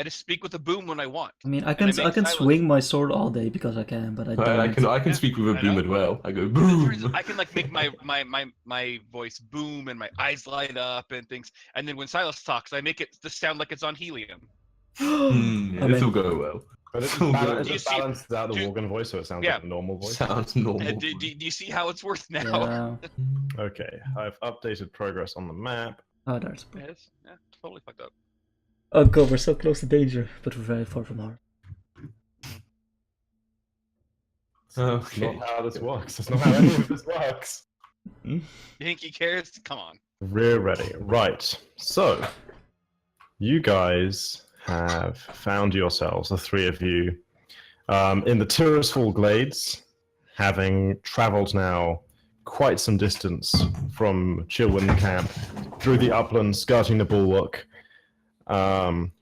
I just speak with a boom when I want. I mean, I can swing my sword all day because I can, but I don't. I can speak with a boom as well. I go boom. I can like make my voice boom and my eyes light up and things. And then when Silas talks, I make it just sound like it's on helium. This will go well. But it balances out the Worgen voice, so it sounds like a normal voice. Sounds normal. Do you see how it's worth now? Yeah. Okay, I've updated progress on the map. Oh, there's. Yeah, totally fucked up. Oh god, we're so close to danger, but we're very far from harm. Okay. That's not how this works. That's not how any of this works. You think he cares? Come on. We're ready. Right. So, you guys have found yourselves, the three of you, in the Tirisfall Glades, having travelled now quite some distance from Chilwyn Camp, through the uplands, skirting the bulwark,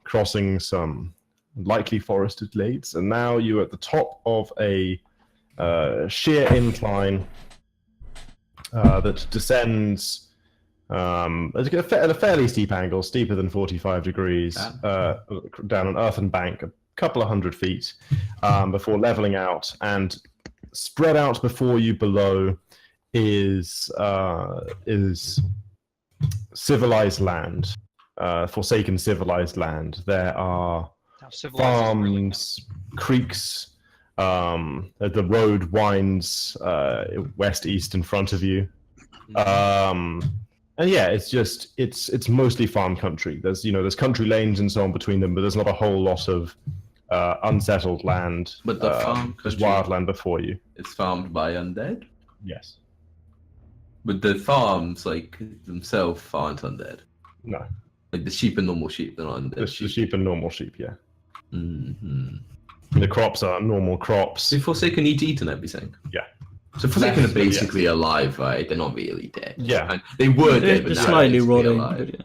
crossing some lightly forested glades, and now you're at the top of a sheer incline that descends at a fairly steep angle, steeper than 45 degrees, down an earthen bank, a couple of 100 feet, before leveling out, and spread out before you below is civilized land, forsaken civilized land. There are farms, creeks. The road winds west-east in front of you. And yeah, it's mostly farm country. There's country lanes and so on between them, but there's not a whole lot of unsettled land. But the farm there's wildland before you. It's farmed by undead? Yes. But the farms, like, themselves aren't undead? No. Like the sheep and normal sheep, they're not undead. The sheep and normal sheep, yeah. Mm-hmm. The crops are normal crops. Do Forsaken eat and everything? Yeah. So Forsaken are basically alive, right? They're not really dead. Yeah. And they were dead, but they're now slightly they're rotting. alive.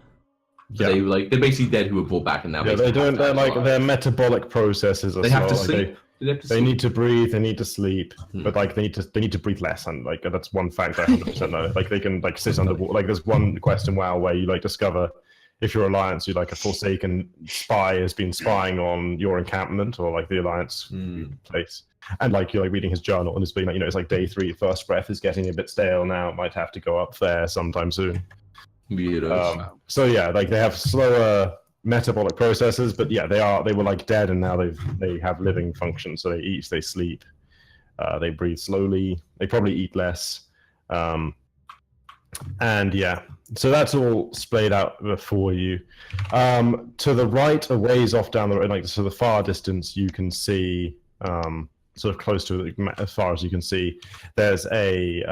Yeah. Yeah. They're basically dead who were brought back and now Their metabolic processes are they have to slow. sleep. They need to breathe, they need to sleep, but like they need to breathe less, and like that's one fact I 100% know. Like they can like sit underwater. Like there's one quest in WoW where you like discover if your alliance, you like a Forsaken spy has been spying on your encampment or like the alliance place, and like you're like reading his journal and it's been like it's like day 3, first breath is getting a bit stale now. It might have to go up there sometime soon. So yeah, like they have slower metabolic processes, but yeah, they were like dead and now they have living functions. So they eat, they sleep, they breathe slowly, they probably eat less, and yeah, so that's all splayed out for you. To the right, a ways off down the road, like to the far distance, you can see sort of close to it, as far as you can see, there's a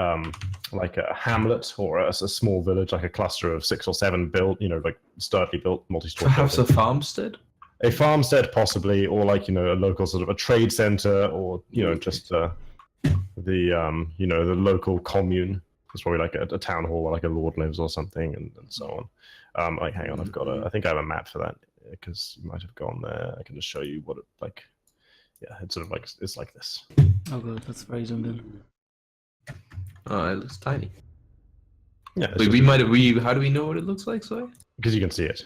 like a hamlet or a small village, like a cluster of 6 or 7 built, like sturdily built, multi-story. Perhaps a farmstead? A farmstead, possibly, or like a local sort of a trade center, or just the local commune. It's probably like a town hall where like a lord lives or something, and so on. Like, hang on, I think I have a map for that because you might have gone there. I can just show you what it like. Yeah, it's sort of like it's like this. Oh god, that's very zoomed in. Oh, it looks tiny. Yeah. How do we know what it looks like? Sorry. Because you can see it.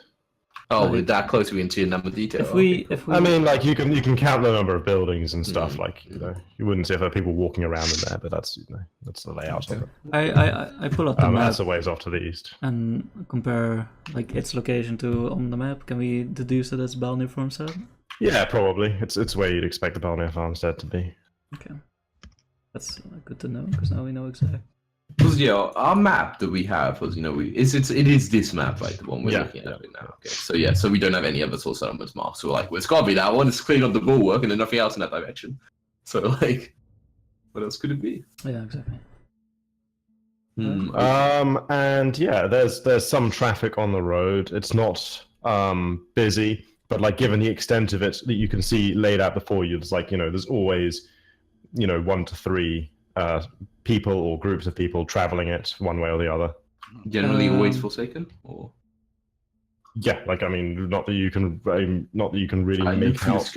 Oh, we're that close. We can see a number of detail. If we, I mean, like you can count the number of buildings and stuff. Like you wouldn't see if there are people walking around in there, but that's that's the layout of it. I pull up the map. That's a ways off to the east. And compare like its location to on the map. Can we deduce that it's Balnir Farmstead? Yeah, probably. It's where you'd expect the Balnir Farmstead to be. Okay, that's good to know because now we know exactly. Because our map that we have was it is this map, right? The one we're looking at right now. Okay, so we don't have any other source settlements marked. So we're like, well, it's gotta be that one. It's clean up the bulwark and then nothing else in that direction. So like, what else could it be? Yeah, exactly. And yeah, there's some traffic on the road. It's not busy, but like given the extent of it that you can see laid out before you, it's like there's always 1 to 3 people or groups of people traveling it one way or the other. Generally, always Forsaken, or yeah, like I mean, not that you can really make out.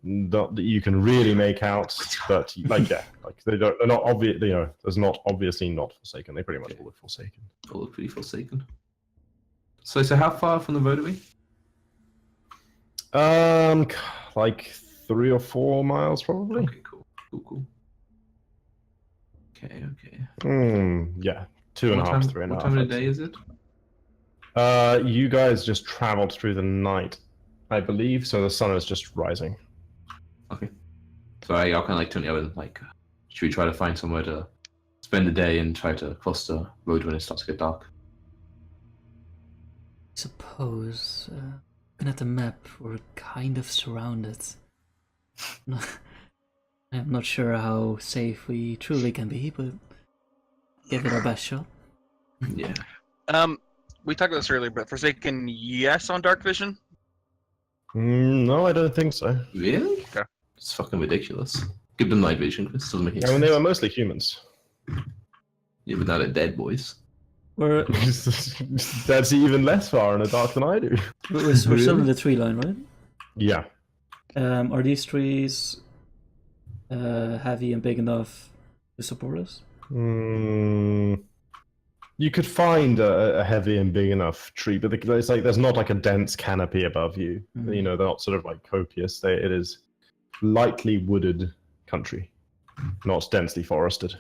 Not that you can really make out, but like like they're not obvious. There's not obviously not Forsaken. They pretty much all look Forsaken. All look pretty Forsaken. So how far from the road are we? Like 3 or 4 miles probably. Okay, cool. Okay. Yeah, 2.5 to 3.5. What time of the day is it? You guys just traveled through the night, I believe, so the sun is just rising. Okay. So I'll kind of like turn the other like, should we try to find somewhere to spend the day and try to cross the road when it starts to get dark? Suppose, looking at the map, we're kind of surrounded. I'm not sure how safe we truly can be, but give it our best shot. Yeah. We talked about this earlier, but Forsaken, yes on dark vision. No, I don't think so. Really? Okay. It's fucking ridiculous. Give them night vision, Chris. Doesn't make any I mean, sense. they were mostly humans. Yeah, but now they're dead, boys. We're That's even less far in the dark than I do. we're still in the tree line, right? Yeah. Are these trees heavy and big enough to support us? You could find a heavy and big enough tree, but it's like there's not like a dense canopy above you. You know, they're not sort of like copious. It is lightly wooded country, not densely forested.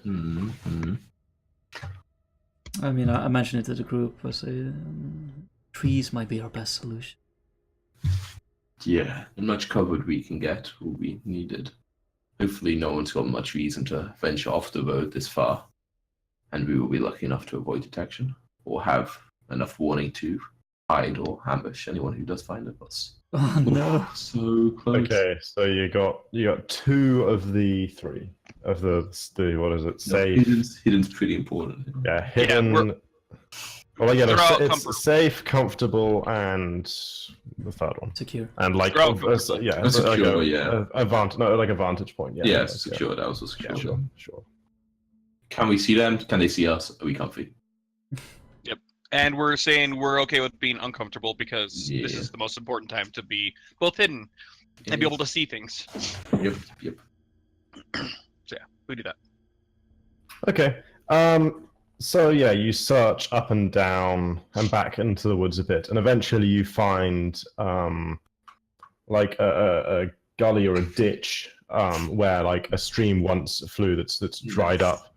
I mean, I mentioned it to the group. I say trees might be our best solution. Yeah, as much covered we can get will be needed. Hopefully no one's got much reason to venture off the road this far, and we will be lucky enough to avoid detection, or have enough warning to hide or ambush anyone who does find us. Oh no! So close. Okay, so you got 2 of the 3 of the what is it? No, Safe. hidden's pretty important. Yeah, hidden. Well, again, They're all it's comfort- safe, comfortable, and the third one. Secure. And like, They're all like secure, a vantage point. Yeah, Yeah, secure. That was a secure. Yeah, sure. Can we see them? Can they see us? Are we comfy? And we're saying we're okay with being uncomfortable because this Yeah. is the most important time to be both hidden and be able to see things. Yep. So yeah, we do that. Okay. So yeah, you search up and down and back into the woods a bit, and eventually you find like a gully or a ditch where like a stream once flew that's dried up,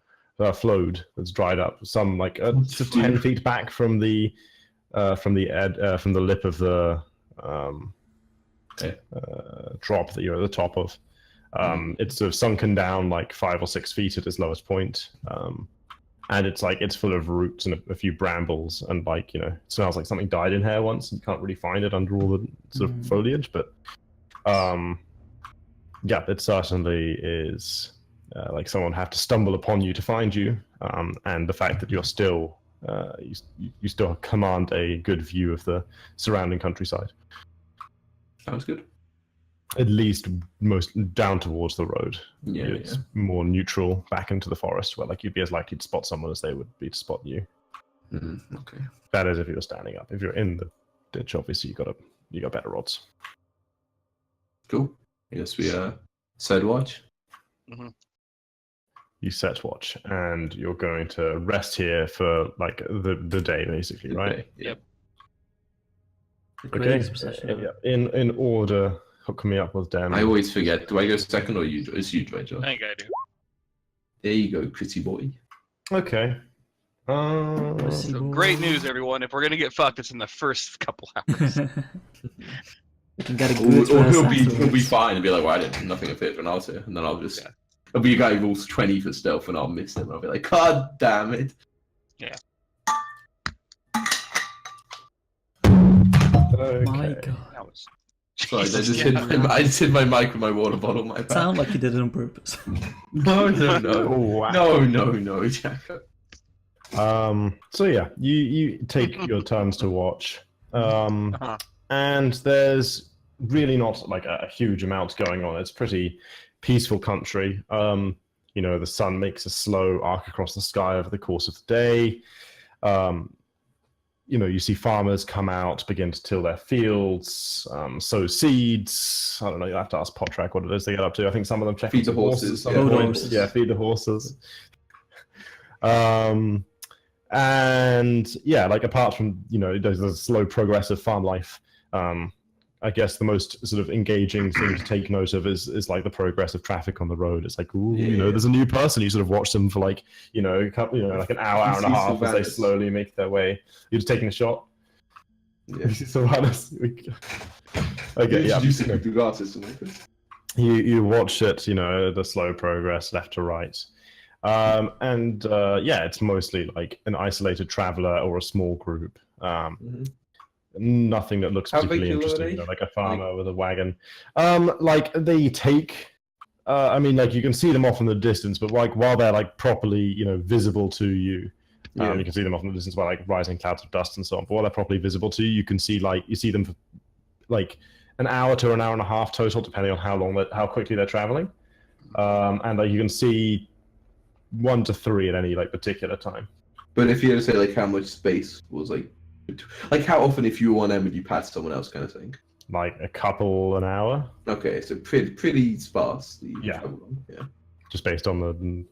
flowed that's dried up. Some like 10 feet back from the lip of the drop that you're at the top of. It's sort of sunken down like 5 or 6 feet at its lowest point. And it's full of roots and a few brambles, and like, you know, it smells like something died in here once. You can't really find it under all the sort of foliage, but yeah, it certainly is like someone have to stumble upon you to find you, and the fact that you're still you still command a good view of the surrounding countryside. Sounds good. At least most down towards the road. Yeah, It's more neutral back into the forest, where like you'd be as likely to spot someone as they would be to spot you. Okay. That is if you were standing up. If you're in the ditch, obviously you got better odds. Cool. I guess we set watch. You set watch, and you're going to rest here for like the day, basically, right? Okay. Yep. The Okay. greatest possession. In order, hook me up with them. I always forget. Do I go second or you? It's you, right, Joe? I think I do. There you go, pretty boy. Okay. So great news, everyone. If we're gonna get fucked, it's in the first couple hours. We can get a Or good rest he'll be afterwards. fine and be like, well, I didn't nothing of it when I was here, and then I'll just I'll be a guy who rolls 20 for stealth and I'll miss him. And I'll be like, God damn it. My God. That was... Sorry, Jesus, I just hit my mic with my water bottle in my It back. sounded like you did it on purpose. No, Wow. no, Jacko. So yeah, you take your turns to watch. And there's really not like a huge amount going on. It's pretty peaceful country. You know, the sun makes a slow arc across the sky over the course of the day. You know, you see farmers come out, begin to till their fields, sow seeds. I don't know, you'll have to ask Potrack what it is they get up to. I think some of them check Feed the into horses, at yeah. some Feed the point. horses. Yeah, feed the horses. And yeah, like apart from, you know, there's a slow progressive farm life I guess the most sort of engaging thing to take note of is like the progress of traffic on the road. It's like, ooh, you know, there's a new person. You sort of watch them for like, you know, like an hour and a half as they slowly make their way. You're just taking a shot. Yeah. So honest. Okay, yeah. You watch it, you know, the slow progress left to right. And it's mostly like an isolated traveler or a small group. Nothing that looks particularly interesting, you know, like a farmer with a wagon. Like they take, I mean, like you can see them off in the distance, but like while they're like properly, you know, visible to you, you can see them off in the distance by like rising clouds of dust and so on. But while they're properly visible to you, you can see like you see them for like an hour to an hour and a half total, depending on how quickly they're traveling, and like you can see 1 to 3 at any like particular time. But if you had to say like how much space was like how often if you were on them would you pass someone else kind of thing? Like a couple an hour. Okay, so pretty sparse. Yeah. Just based on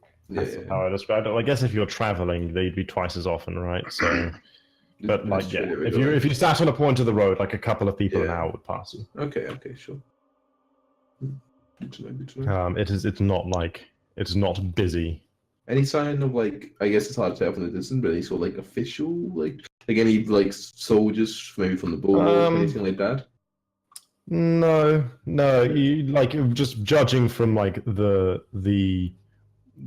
how I described it. Well, I guess if you're traveling, they'd be twice as often, right? So, but like if you sat on a point of the road, like a couple of people an hour would pass you. Okay, sure. Good to know. It's not busy. Any sign of like, I guess it's hard to tell from the distance, but any sort of like official, like any like soldiers maybe from the bulwark, anything like that? No. You like just judging from like the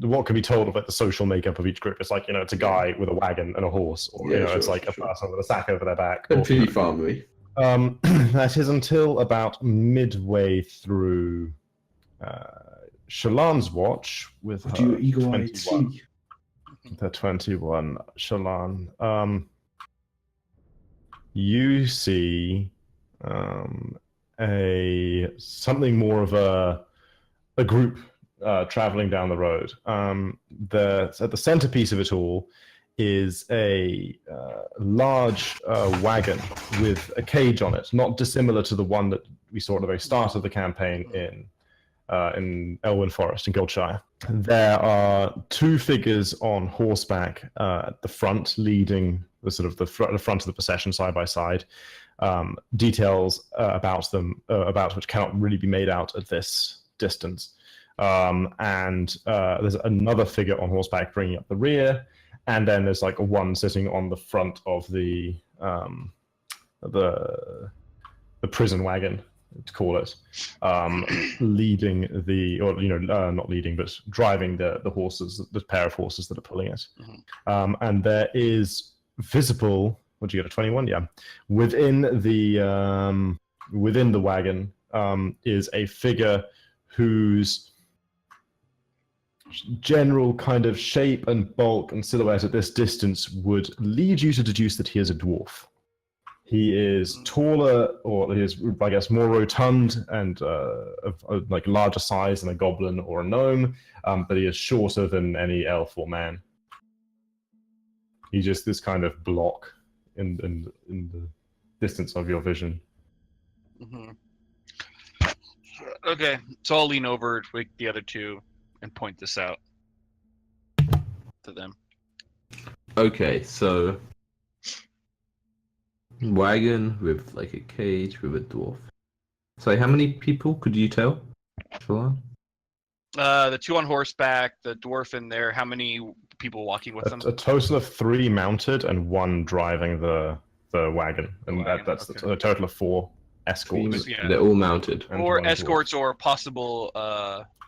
what can be told of like the social makeup of each group. It's like, you know, it's a guy with a wagon and a horse, or you know, it's like a person with a sack over their back. And pretty farmery. That is until about midway through. Shallan's watch with her 21. The 21, Shallan. You see something more of a group traveling down the road. At the centerpiece of it all is a large wagon with a cage on it, not dissimilar to the one that we saw at the very start of the campaign in Elwyn Forest in Goldshire. There are 2 figures on horseback at the front, leading the sort of the front of the procession side by side. Details about them, about which cannot really be made out at this distance. And there's another figure on horseback bringing up the rear, and then there's like one sitting on the front of the prison wagon, to call it, leading not leading, but driving the horses, the pair of horses that are pulling it. And there is visible, what did you get, a 21? Yeah. Within the wagon is a figure whose general kind of shape and bulk and silhouette at this distance would lead you to deduce that he is a dwarf. He is taller, or he is, I guess, more rotund and of like larger size than a goblin or a gnome, but he is shorter than any elf or man. He's just this kind of block in the distance of your vision. Okay, so I'll lean over with the other 2 and point this out to them. Okay, so wagon with like a cage with a dwarf. So how many people could you tell? The 2 on horseback, the dwarf in there. How many people walking with them? A total of 3 mounted and 1 driving the wagon, and that's a total of 4 escorts. They're all mounted. Or escorts, or possible.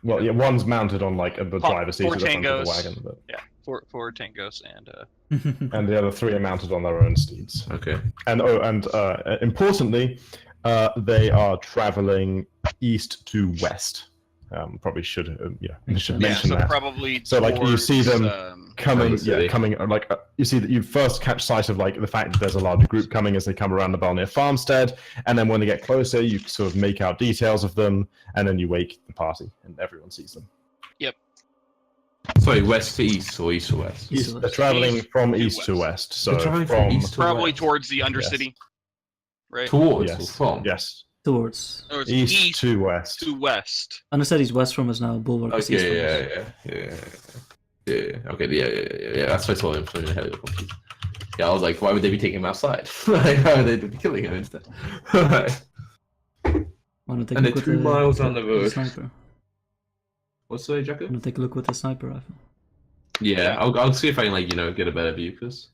Well, yeah, one's mounted on like the driver's seat of the front of the wagon. But... Yeah, four tangos and. And the other 3 are mounted on their own steeds. Okay. And importantly, they are traveling east to west. Probably should mention that. Probably. So like you see them coming, like you see that you first catch sight of like the fact that there's a larger group coming as they come around the Balnir farmstead, and then when they get closer, you sort of make out details of them, and then you wake the party, and everyone sees them. Yep. Sorry, west to east or east to west? They're traveling from east to west. So from east to probably towards the Undercity, yes. Right? Towards or from? Yes. Towards east to west. To west. Undercity's west from us now. Bulwark is east from us. Okay, yeah. That's what I told him. Yeah, I was like, why would they be taking him outside? Like, why would they be killing him instead? Wanna take And a look they're with 2 miles on the with road. sniper? What's the Jacko? Wanna take a look with the sniper rifle? Yeah, I'll see if I can like get a better view because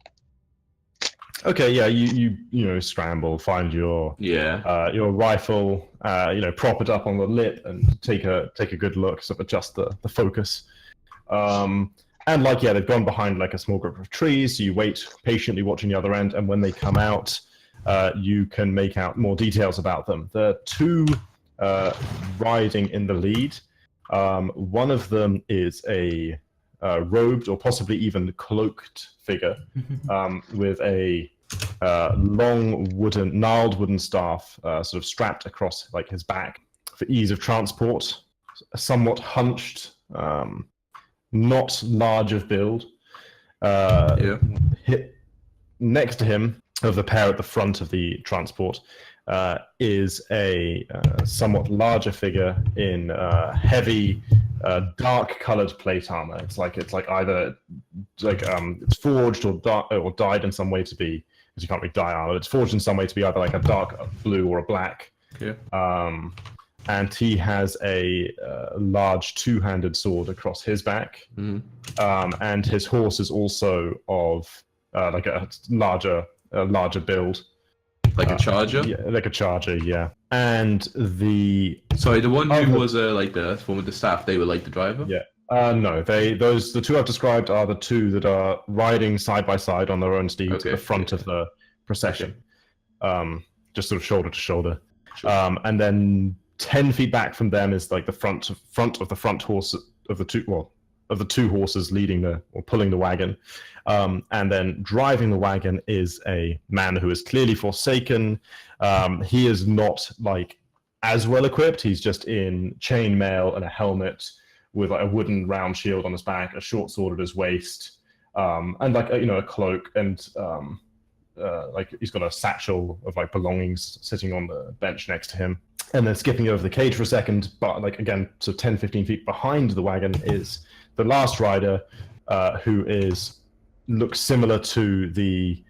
Okay, yeah, you scramble, find your rifle, prop it up on the lip and take a good look, sort of adjust the focus. And they've gone behind like a small group of trees. So you wait patiently, watching the other end, and when they come out, you can make out more details about them. There are 2 riding in the lead. One of them is a robed or possibly even cloaked figure with a long gnarled wooden staff sort of strapped across like his back for ease of transport. Somewhat hunched, not large of build. Next to him, of the pair at the front of the transport, is a somewhat larger figure in heavy, dark-colored plate armor. It's like either it's forged or dyed in some way to be, because you can't really dye armor. It's forged in some way to be either like a dark blue or a black. And he has a large 2-handed sword across his back. And his horse is also of like a larger build. Like a charger? Yeah, like a charger, yeah. And the one who was like the one with the staff, they were like the driver? Yeah. No, the 2 I've described are the 2 that are riding side by side on their own steeds at the front of the procession. Just sort of shoulder to shoulder. Sure. And then 10 feet back from them is like the front of the front horse of the 2 horses leading or pulling the wagon. And then driving the wagon is a man who is clearly forsaken. He is not like as well equipped. He's just in chainmail and a helmet with like a wooden round shield on his back, a short sword at his waist, and like a cloak, and like he's got a satchel of like belongings sitting on the bench next to him. And then skipping over the cage for a second, but like again, so 10, 15 feet behind the wagon is the last rider, who looks similar to the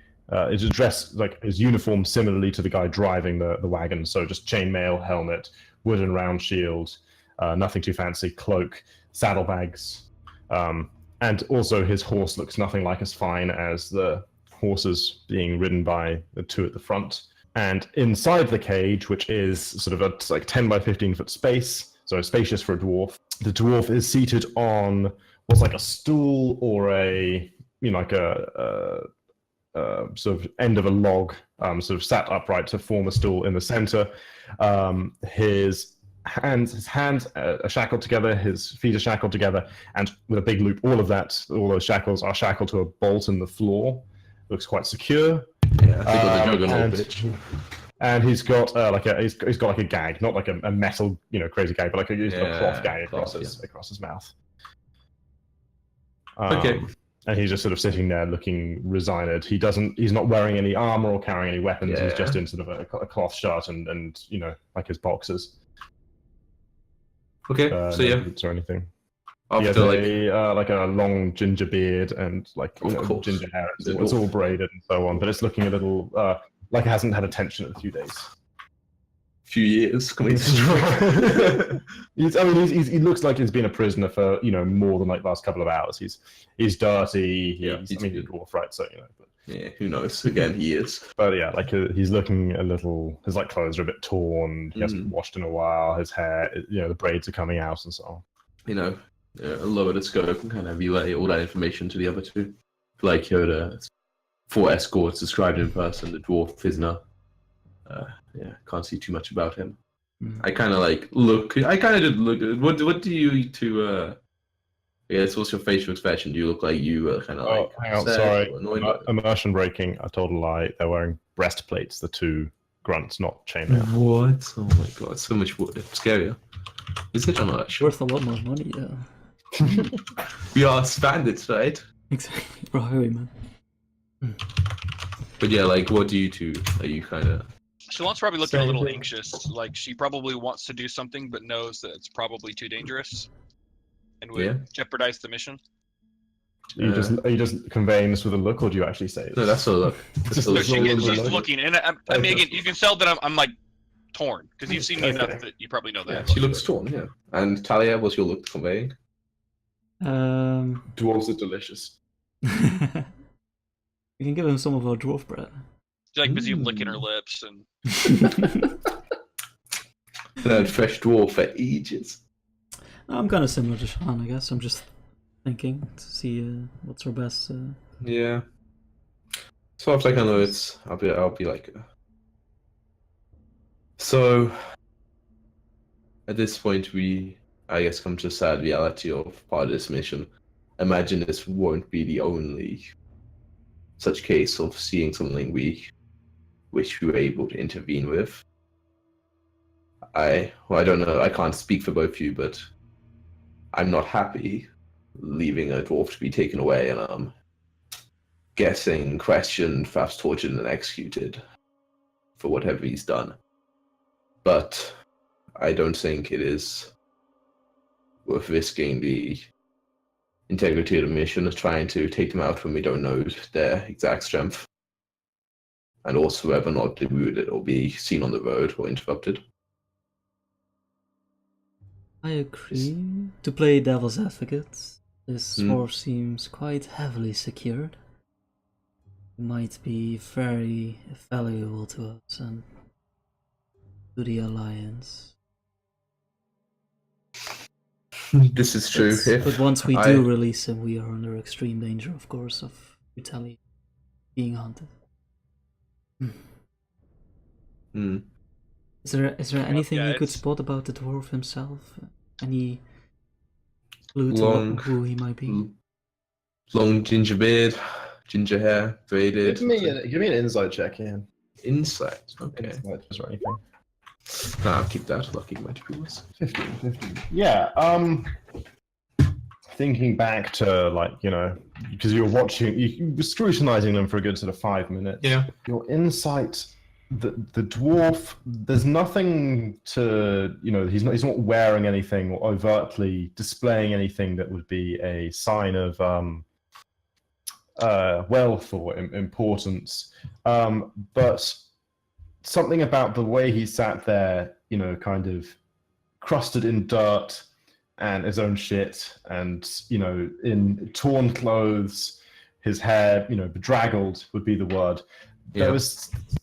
is dressed like his uniform similarly to the guy driving the wagon. So just chainmail, helmet, wooden round shield, nothing too fancy, cloak, saddlebags, and also his horse looks nothing like as fine as the horses being ridden by the 2 at the front. And inside the cage, which is sort of a like 10 by 15 foot space, so spacious for a dwarf, the dwarf is seated on what's like a stool or a sort of end of a log, sort of sat upright to form a stool in the center. His hands are shackled together, his feet are shackled together, and with a big loop, all those shackles are shackled to a bolt in the floor. Looks quite secure. Yeah, I think got the juggernaut bitch. And he's got he's got like a gag, not like a metal crazy gag, but like he's got a cloth gag across his mouth. Okay. And he's just sort of sitting there looking resigned. He's not wearing any armor or carrying any weapons. Yeah. He's just in sort of a cloth shirt and like his boxers. Okay, No boots or anything. He has like a long ginger beard and like ginger hair. It's all braided and so on, but it's looking a little like it hasn't had attention in a few days. Few years. He looks like he's been a prisoner for more than like the last couple of hours. He's dirty. He's a dwarf, right? So But, yeah, who knows? Again, he is. But yeah, like he's looking a little. His like clothes are a bit torn. He hasn't washed in a while. His hair, the braids are coming out and so on. Lower the scope and kind of relay all that information to the other 2. Like Yoda, 4 escorts described in person. The dwarf prisoner. Can't see too much about him. I kind of look. I kind of did look. What do you to? What's your facial expression? Do you look like you kind of like? Hang on, sorry. Immersion breaking. I told a lie. They're wearing breastplates. The 2 grunts, not chainmail. What? Oh my god! So much wood. Scarier. Is it or not? Worth a lot more money, yeah. We are bandits, right? Exactly. We're highwaymen. But yeah, like, what do you 2? Are you kind of? Shalon's probably looking a little anxious. Like she probably wants to do something, but knows that it's probably too dangerous, and would jeopardize the mission. Are you just conveying this with a look, or do you actually say it? No, that's a look. She's looking, and I mean, again, you can tell that I'm like torn, because you've seen me Okay. enough that you probably know Yeah, that. she looks torn. Yeah. And Talia, what's your look conveying? Dwarves are delicious. You can give him some of our dwarf bread. She's like busy licking her lips and. That fresh dwarf for ages. I'm kind of similar to Sean, I guess. I'm just thinking to see what's our best. Yeah. So I know it's. I'll be like. So. At this point, we, I guess, come to a sad reality of part of this mission. Imagine this won't be the only such case of seeing something we wish we were able to intervene with. I don't know. I can't speak for both of you, but I'm not happy leaving a dwarf to be taken away and guessing, questioned, perhaps tortured and executed for whatever he's done. But I don't think it is worth risking the integrity of the mission of trying to take them out when we don't know their exact strength. And also whether or not they will be seen on the road or interrupted. I agree. To play devil's advocate, this dwarf seems quite heavily secured. It might be very valuable to us and to the Alliance. This is true. But once we do release him, we are under extreme danger, of course, of retaliation, being hunted. Is there anything you could spot about the dwarf himself? Any clue to who he might be? Long ginger beard, ginger hair, braided. Give me an insight check, Ian. Insight. Okay. Insight or anything. I'll keep that. Lucky might be worse. 15. Yeah. Thinking back to because you were scrutinizing them for a good sort of 5 minutes. Yeah. Your insight, the dwarf, there's nothing to he's not wearing anything or overtly displaying anything that would be a sign of wealth or importance, but something about the way he sat there, kind of crusted in dirt and his own shit, and in torn clothes, his hair, bedraggled would be the word. Yeah.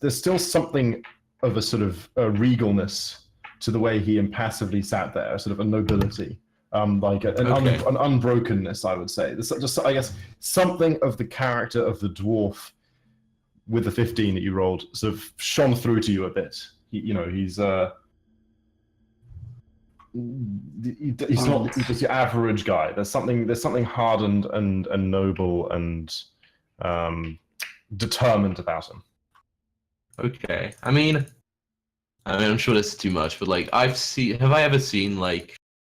There's still something of a sort of a regalness to the way he impassively sat there, sort of a nobility, an unbrokenness, I would say. There's just, I guess, something of the character of the dwarf with the 15 that you rolled sort of shone through to you a bit. He's not just your average guy. There's something hardened and noble and determined about him. Okay. I mean, I'm sure this is too much, but have I ever seen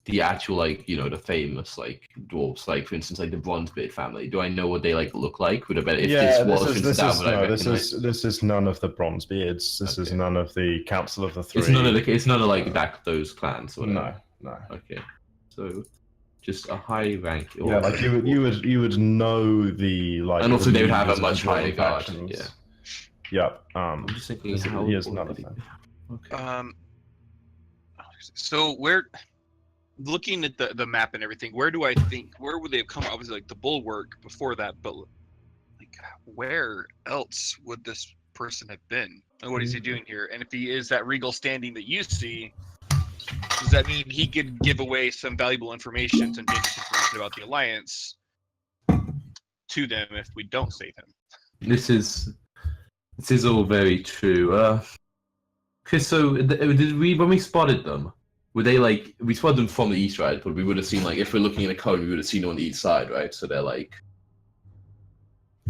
the actual the famous dwarves, for instance the Bronzebeard family? Do I know what they look like? Would I bet if this is none of the Bronzebeards. This is none of the Council of the Three. It's none of those clans. Or no. Okay, so just a high rank. Yeah, you would know the and also they would have a much higher guard. Yeah. Yep. I'm just thinking he is none of them. Okay. So looking at the map and everything, where would they have come? Obviously, the bulwark before that, but where else would this person have been? And what is he doing here? And if he is that regal standing that you see, does that mean he could give away some valuable information, some dangerous information about the Alliance to them if we don't save him? This is all very true. Chris, so did we, when we spotted them, were they we spotted them from the east, right? But we would have seen if we're looking at a cone, we would have seen them on the east side, right? So they're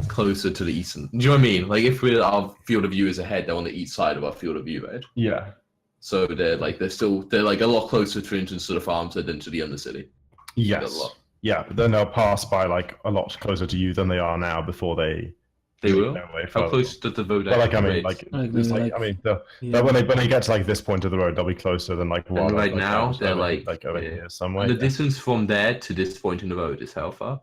closer to the eastern. Do you know what I mean? If our field of view is ahead, they're on the east side of our field of view, right? Yeah. So they're a lot closer, for instance, to the farms than to the Undercity. Yes. Yeah, but then they'll pass by a lot closer to you than they are now before they will. How close to the road? Well, when they get to this point of the road, they'll be closer than right now they're over here somewhere. The distance from there to this point in the road is how far?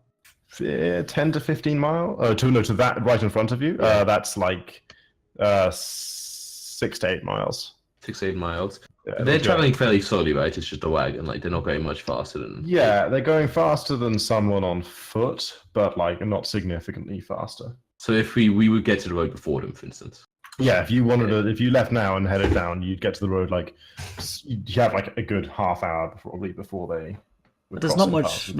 10 to 15 miles. Oh, to that right in front of you. Yeah. That's 6 to 8 miles. 6-8 miles. Yeah, They're they're traveling fairly slowly, right? It's just a wagon. Like they're not going much faster than. Yeah, they're going faster than someone on foot, but like not significantly faster. So if we would get to the road before them, for instance. Yeah, if you wanted to, if you left now and headed down, you'd get to the road like you'd have like a good half hour probably before they. But there's not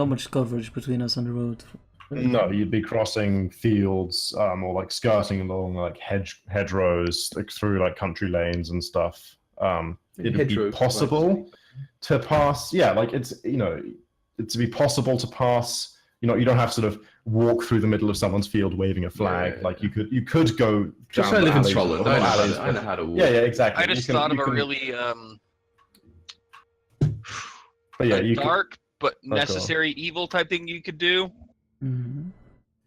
much coverage between us and the road. No, you'd be crossing fields, or like skirting along like hedgerows, like through like country lanes and stuff. It'd be possible to pass. Yeah, like it's it's to be possible to pass. You don't have to sort of walk through the middle of someone's field waving a flag. Yeah. Like you could go. Just down I live in alleys Scotland. or I alleys, know how to walk. Yeah, exactly. I just thought of a really But yeah, you dark but necessary evil type thing you could do. Mm-hmm.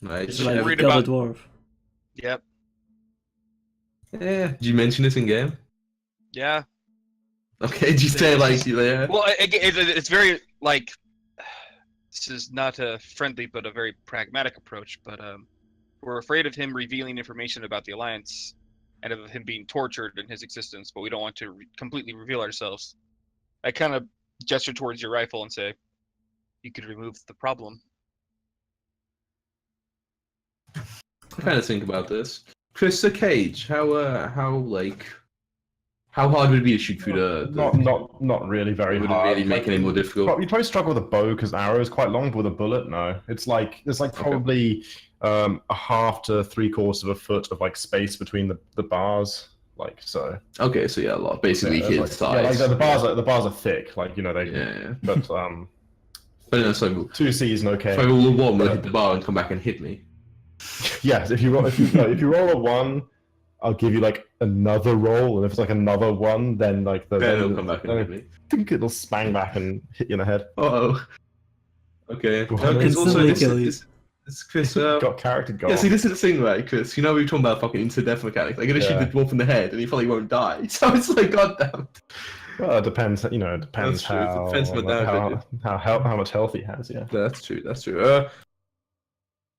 Right. Just Like worried kill the about- dwarf. Yep. Yeah. Did you mention this in game? Yeah. Okay. Did you say like yeah? Well, it's very like this is not a friendly but a very pragmatic approach. But we're afraid of him revealing information about the Alliance and of him being tortured in his existence, but we don't want to completely reveal ourselves. I kind of gesture towards your rifle and say, "You could remove the problem." I kind of think about this. Chris, the cage. How hard would it be to shoot through the not really very would hard. it really make it any more difficult? You probably struggle with a bow because arrow is quite long, but with a bullet, no. It's like there's like probably a half to 3/4 of a foot of like space between the bars, like so. Okay, so yeah, a lot. Basically, Yeah, his like, size. the bars are thick, like they. Yeah. But But no, so 2C is okay. if I roll a 1, will it hit the bar and come back and hit me? Yes, if you roll a 1, I'll give you like another roll, and if it's like another 1, then like Then it'll come back and hit me. I think it'll spang back and hit you in the head. Oh. Okay. Well, No, 'cause also instantly kill you. this Chris. Got character goal. Yeah, see, this is the thing, right, Chris? We were talking about fucking instant death mechanics. I'm gonna shoot the dwarf in the head, and he probably won't die. So it's like, goddamn. Well, it depends. It depends That's true. It how depends what damage how much health he has. Yeah. That's true.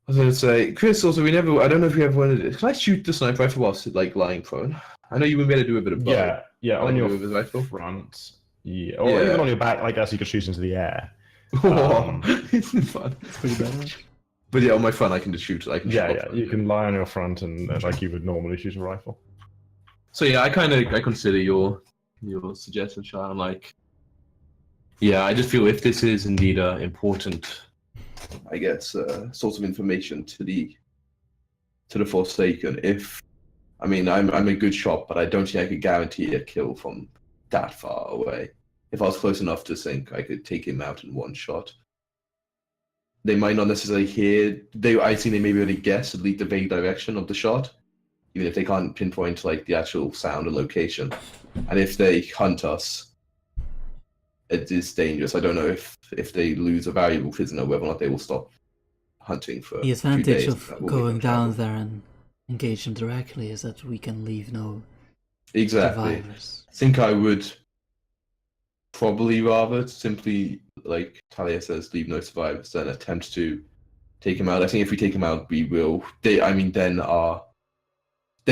I was gonna say, Chris. Also, I don't know if you ever wanted it. Can I shoot the sniper rifle whilst like lying prone? I know you wouldn't be able to do a bit of both. Yeah. Like On your with his rifle. front. Yeah. Or even on your back, like as you could shoot into the air. It's fun. It's pretty bad. But yeah, on my front, I can just shoot. I can shoot off front. You can lie on your front and like you would normally shoot a rifle. So yeah, I consider your suggestion, Sean. I'm like, yeah, I just feel if this is indeed important, I guess, source of information to the Forsaken. I'm a good shot, but I don't think I could guarantee a kill from that far away. If I was close enough to think I could take him out in one shot. They might not necessarily hear. I think they may be able to guess at least the vague direction of the shot, even if they can't pinpoint like the actual sound and location. And if they hunt us, it is dangerous. I don't know if they lose a valuable prisoner, whether or not they will stop hunting for. The a few advantage days. of That will going make them down travel. there and engage them directly is that we can leave no Exactly. survivors. I think I would probably rather simply, like Talia says, leave no survivors than attempt to take him out. I think if we take him out, we will. They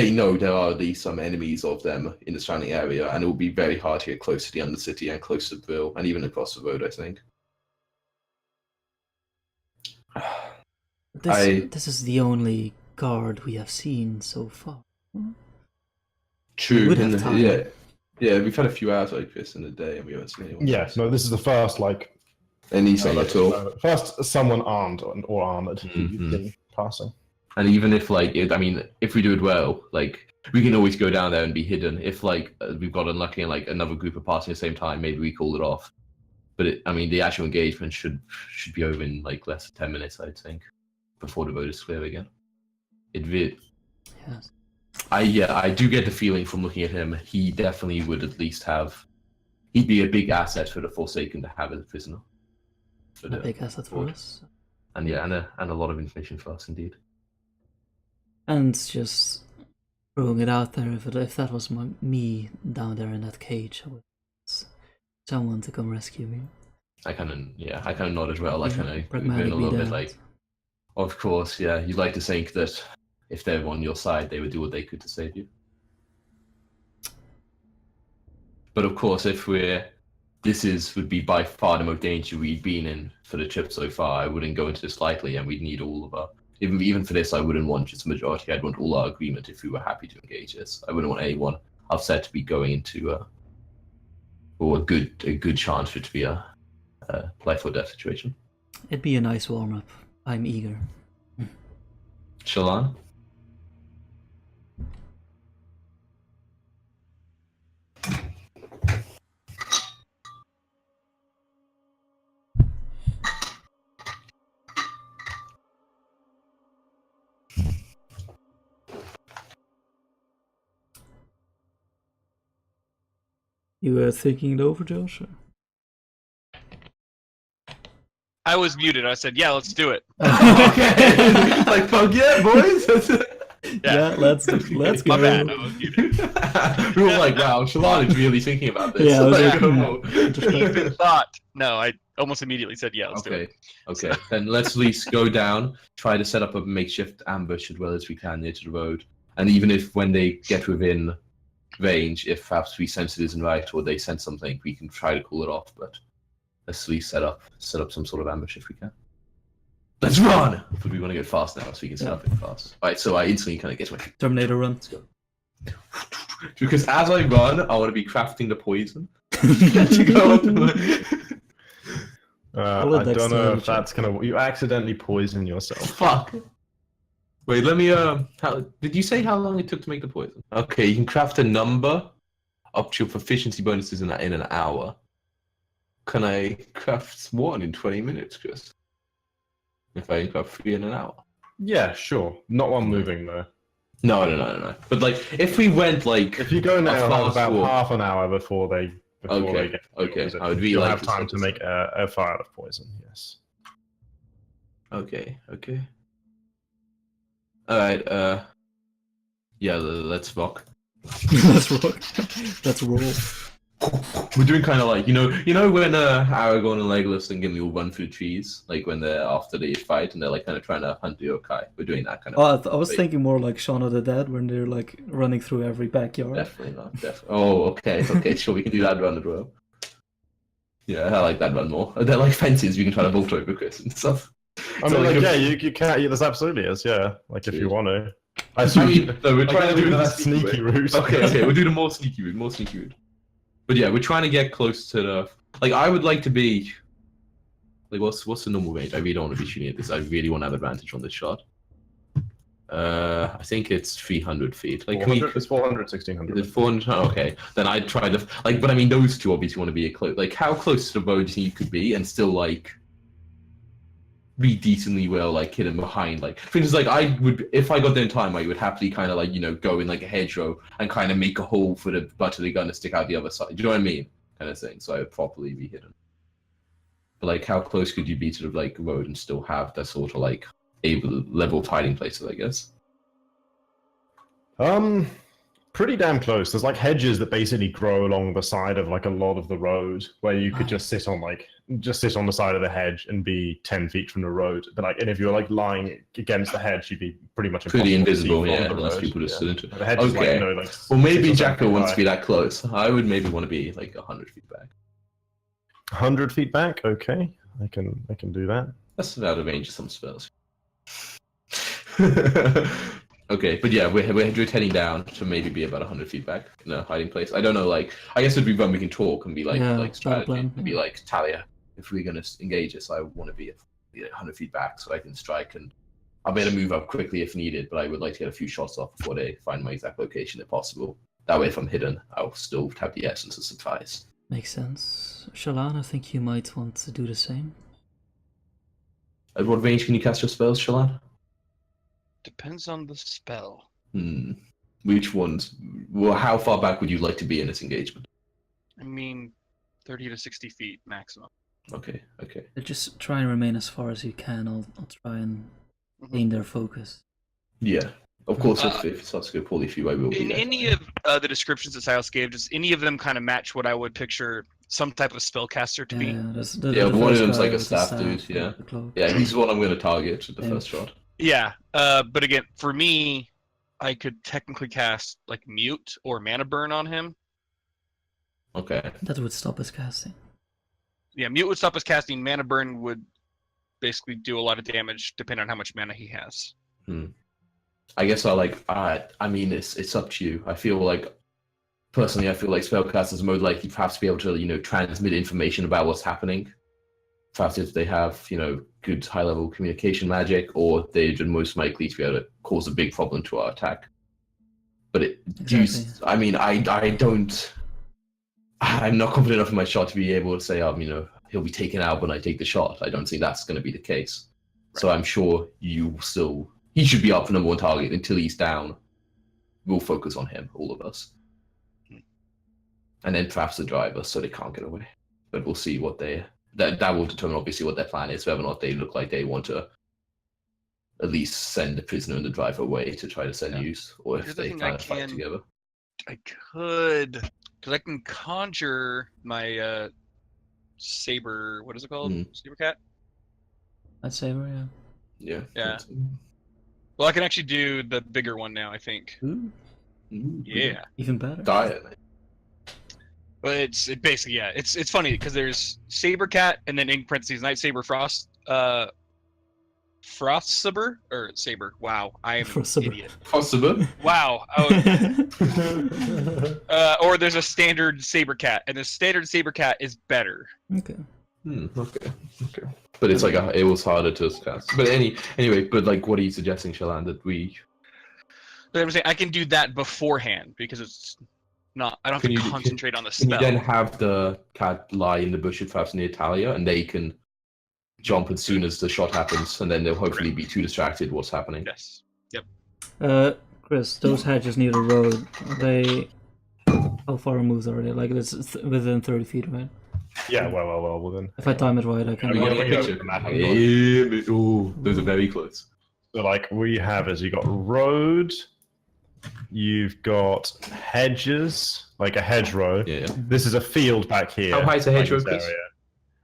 know there are at least some enemies of them in the surrounding area, and it will be very hard to get close to the Undercity and close to the Brill, and even across the road, I think. This is the only guard we have seen so far. True. would have time. Yeah, we've had a few hours like this in the day, and we haven't seen anyone. Yes. No. This is the first like Any sun at all. first someone armed or armored Mhm. you've seen passing. And even if if we do it well, like we can always go down there and be hidden. If like we've got unlucky and like another group are passing at the same time, maybe we call it off. But the actual engagement should be over in like less than 10 minutes, I'd think, before the road is clear again. Yes. I do get the feeling from looking at him, he definitely would at least he'd be a big asset for the Forsaken to have as a prisoner. A big asset for us. And yeah, and a lot of information for us indeed. And just throwing it out there, if that was me down there in that cage, I would ask someone to come rescue me. I kind of nod as well. I kind of Pragmatic a little be bit that. like, of course, yeah. You'd like to think that if they're on your side, they would do what they could to save you. But of course, if would be by far the most danger we've been in for the trip so far. I wouldn't go into this lightly, and we'd need all of our. Even for this, I wouldn't want just a majority. I'd want all our agreement if we were happy to engage this. I wouldn't want anyone upset to be going into or a good chance for it to be a life or death situation. It'd be a nice warm-up. I'm eager. Shallan? You were thinking it over, Josh? Or? I was muted. I said, "Yeah, let's do it." Okay. Like, fuck yeah, boys. Yeah, let's go. My bad. I was muted. We were like, wow, Shallan is really thinking about this. Yeah, I was like, Deep in thought. No, I almost immediately said, "Yeah, let's do it." Okay. Then let's at least go down, try to set up a makeshift ambush as well as we can near to the road. And even if when they get within range, if perhaps we sense it isn't right or they sense something, we can try to cool it off. But let's at least set up some sort of ambush if we can. Let's run! But we want to go fast now, so we can set up it fast. Right, so I instantly kind of get my Terminator run. Let's go. Because as I run, I want to be crafting the poison. To go up I don't know if that's gonna. You accidentally poison yourself. Fuck. Wait, let me. Did you say how long it took to make the poison? Okay, you can craft a number up to your proficiency bonuses in an hour. Can I craft one in 20 minutes, Chris? If I can craft 3 in an hour. Yeah, sure. Not while moving though. No. But like, if we went like, if you go now, have about walk. half an hour before they get Okay. poison. I would You'll like have to time set to this make a fire of poison. Yes. Okay. All right. Yeah. Let's rock. Let's roll. Let's roll. We're doing kind of like you know when Aragorn and Legolas and Gimli will run through trees, like when they're after the fight and they're like kind of trying to hunt the yokai. We're doing that kind of. I was thinking more like Shaun of the Dead when they're like running through every backyard. Definitely not. Oh, okay. Sure, we can do that run as well. Yeah, I like that run more. They're like fences you can try to vault over, Chris, and stuff. I mean, like, yeah, you can. Yeah, this absolutely is. Yeah, like if you want to. I mean, no, we're trying to do that sneaky route. Okay, we'll do the more sneaky route. But yeah, we're trying to get close to the. Like, I would like to be. Like, what's the normal range? I really don't want to be shooting at this. I really want to have advantage on this shot. I think it's 300 feet. Like, it's 400, 1600. It's 400. Okay, then I'd try the. Like, but I mean, those two obviously want to be close. Like, how close to the road do you think you could be and still like. Be decently well like hidden behind like things like I would if I got there in time I would happily kind of like go in like a hedgerow and kind of make a hole for the butt of the gun to stick out the other side. Do you know what I mean? Kind of thing. So I would properly be hidden. But like how close could you be to the like road and still have that sort of like level of hiding places, I guess? Pretty damn close. There's like hedges that basically grow along the side of like a lot of the road where you could just sit on the side of the hedge and be 10 feet from the road. But like, and if you're like lying against the hedge, you'd be pretty much pretty invisible. Yeah, unless people just sit into it. The hedge okay. Is like, well, maybe Jacko wants to be that close. I would maybe want to be like 100 feet back. 100 feet back? Okay, I can do that. That's out of range of some spells. Okay, but yeah, we're heading down to maybe be about 100 feet back in a hiding place. I don't know, like, I guess if we run, we can talk and be like strategy, be like, Talia, if we're going to engage this, I want to be 100 feet back so I can strike, and I'll be able to move up quickly if needed, but I would like to get a few shots off before they find my exact location if possible. That way, if I'm hidden, I'll still have the essence of surprise. Makes sense. Shallan, I think you might want to do the same. At what range can you cast your spells, Shallan? Depends on the spell. Which ones? Well, how far back would you like to be in this engagement? I mean, 30 to 60 feet maximum. Okay. Just try and remain as far as you can. I'll try and gain their focus. Yeah. Of course, if it starts to go poorly for you, I will be in there. any of the descriptions that Silas gave, does any of them kind of match what I would picture some type of spellcaster to be? One of them's like a staff dude, yeah. Yeah, he's the one I'm going to target at the first shot. Yeah, but again, for me, I could technically cast like Mute or Mana Burn on him. Okay. That would stop his casting. Yeah, mute would stop his casting. Mana burn would basically do a lot of damage depending on how much mana he has. I guess I mean, it's up to you. I feel like, personally, spellcasters are more likely perhaps to be able to, transmit information about what's happening. Perhaps if they have, good high-level communication magic, or they're most likely to be able to cause a big problem to our attack. But Exactly. I'm not confident enough in my shot to be able to say, he'll be taken out when I take the shot. I don't think that's going to be the case. Right. So I'm sure he should be up for number 1 target until he's down. We'll focus on him, all of us. And then perhaps the driver, so they can't get away. But we'll see what that will determine obviously what their plan is, whether or not they look like they want to at least send the prisoner and the driver away to try to send news, or if they kind of fight together. I could, because I can conjure my saber. What is it called? Saber cat. I'd saber, yeah. Yeah. Well, I can actually do the bigger one now, I think. Ooh. Yeah. Even better. Diet. But it's funny because there's saber cat and then in parentheses night saber frost saber or saber. Wow, I am an idiot. Frostsaber. Wow. Or there's a standard saber cat, and the standard saber cat is better. Okay. Okay. But it's it was harder to cast. But anyway, but what are you suggesting, Shallan, that we? But I'm saying I can do that beforehand because it's not. I don't have to concentrate on the spell. Can you then have the cat lie in the bushes perhaps near Talia, and they can jump as soon as the shot happens, and then they'll hopefully be too distracted what's happening. Yes. Yep. Chris, those hedges near the road, are they how far removed are they? Like it's within 30 feet, right? Yeah, well within. If I time it right, I can. Ooh, those are very close. So we have is you got road, you've got hedges, like a hedgerow. Yeah. This is a field back here. How high is a hedgerow, Chris?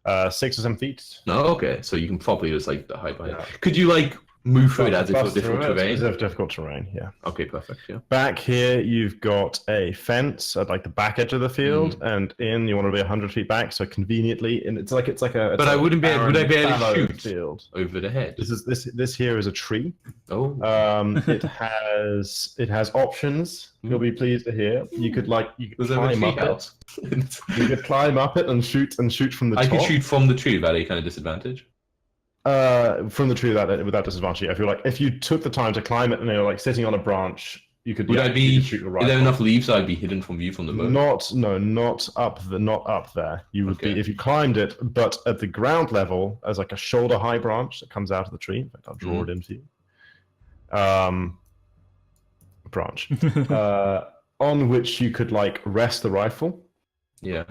6 or 7 feet. No, okay. So you can probably just the height by it. Could you move through it as if it was difficult terrain? It's difficult terrain, yeah. Okay, perfect. Yeah. Back here, you've got a fence at the back edge of the field, and you want to be 100 feet back, so conveniently, and it's like a. But would I be able to shoot field over the head? This here is a tree. Oh. It has options. You'll be pleased to hear. You could climb up it. You could climb up it and shoot from the top. I could shoot from the tree without any kind of disadvantage. From the tree without disadvantage. I feel like if you took the time to climb it and sitting on a branch, you could. Would I be? You could shoot the right. Is there enough leaves so I'd be hidden from view from the boat? Not up there. You would be if you climbed it, but at the ground level, as a shoulder high branch that comes out of the tree. In fact, I'll draw it in for you. Branch on which you could rest the rifle. Yeah.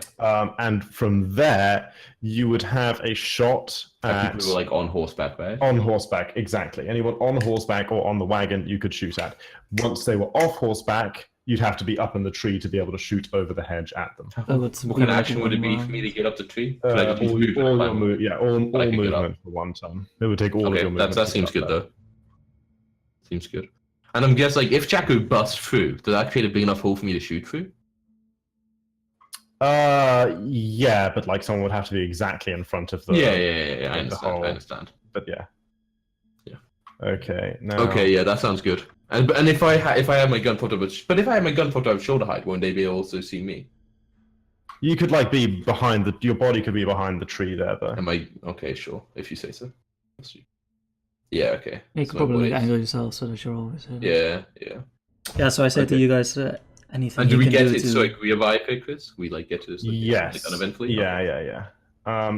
And from there, you would have a shot at people who are on horseback, right? On horseback, exactly. Anyone on horseback or on the wagon, you could shoot at. Once they were off horseback, you'd have to be up in the tree to be able to shoot over the hedge at them. What kind of action would it be for me to get up the tree? All movement for one turn. It would take all of your movement. That seems good, though. Seems good. And I'm guessing, if Jacko busts through, does that create a big enough hole for me to shoot through? Yeah, but someone would have to be exactly in front of the. Yeah. I understand. But yeah. Okay. That sounds good. And if I have my gun pointed out shoulder height, won't they be able to see me? You could be behind your body could be behind the tree there, though. Am I okay? Sure, if you say so. Yeah. Okay. You could probably angle yourself so that you're always in. Yeah. Yeah. So I said to you guys. Anything and do we get it? To... So can we revive it, Chris? We get to this. Yes. Uneventfully. Yeah.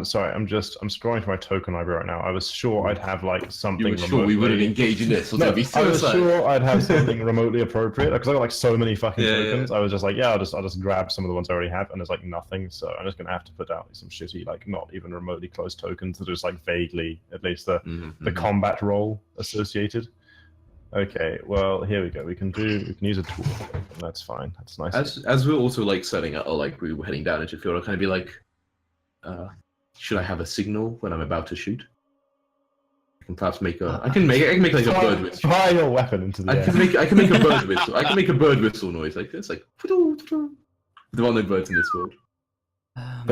Sorry, I'm scrolling through my token library right now. I was sure I'd have something. You were sure we wouldn't engage in this? No, I was sure I'd have something remotely appropriate because I got so many fucking tokens. I was just I'll just grab some of the ones I already have, and there's nothing. So I'm just gonna have to put out some shitty not even remotely close tokens that are just vaguely at least the combat role associated. Okay, well here we go. We can use a tool. That's fine. That's nice. As we're also setting up, or we were heading down into the field, I'll kind of be should I have a signal when I'm about to shoot? I can perhaps make a. I can make a bird whistle. Fire your weapon into the air. I can make a bird whistle. I can make a bird whistle noise like this, the one that birds in this world.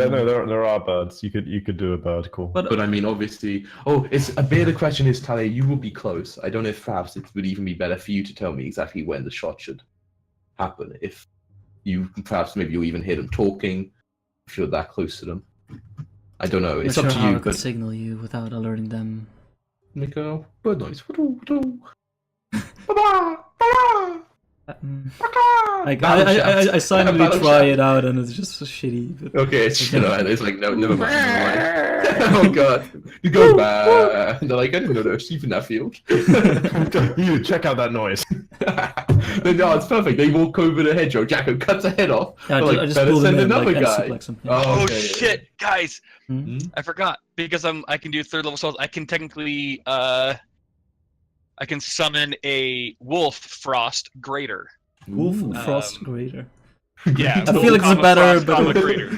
No, there are birds. You could do a bird call. But I mean, obviously, it's a bit of the question is, Tally, you will be close. I don't know if perhaps it would even be better for you to tell me exactly when the shot should happen. If you perhaps maybe you'll even hear them talking, if you're that close to them. I don't know. It's Not up sure to how you. I could But signal you without alerting them. make a bird noise. Ba-ba, Like, Battle shaft. I silently Battle try shaft. it out and it's just so shitty. But... Okay, it's it's like no, never mind. Oh god, you go back. They're like, I didn't know there was sheep in that field. You check out that noise. No, it's perfect. They walk over the hedgerow. Jacko cuts a head off. Yeah, They're I just better pulled him send in, another like, and guy. suplex him. Yeah. Oh, Oh okay. shit, guys! Hmm? I forgot because I can do 3rd level spells. I can technically I can summon a wolf frost greater. Wolf Ooh. Frost Greater. Yeah, I feel like it's a better greater.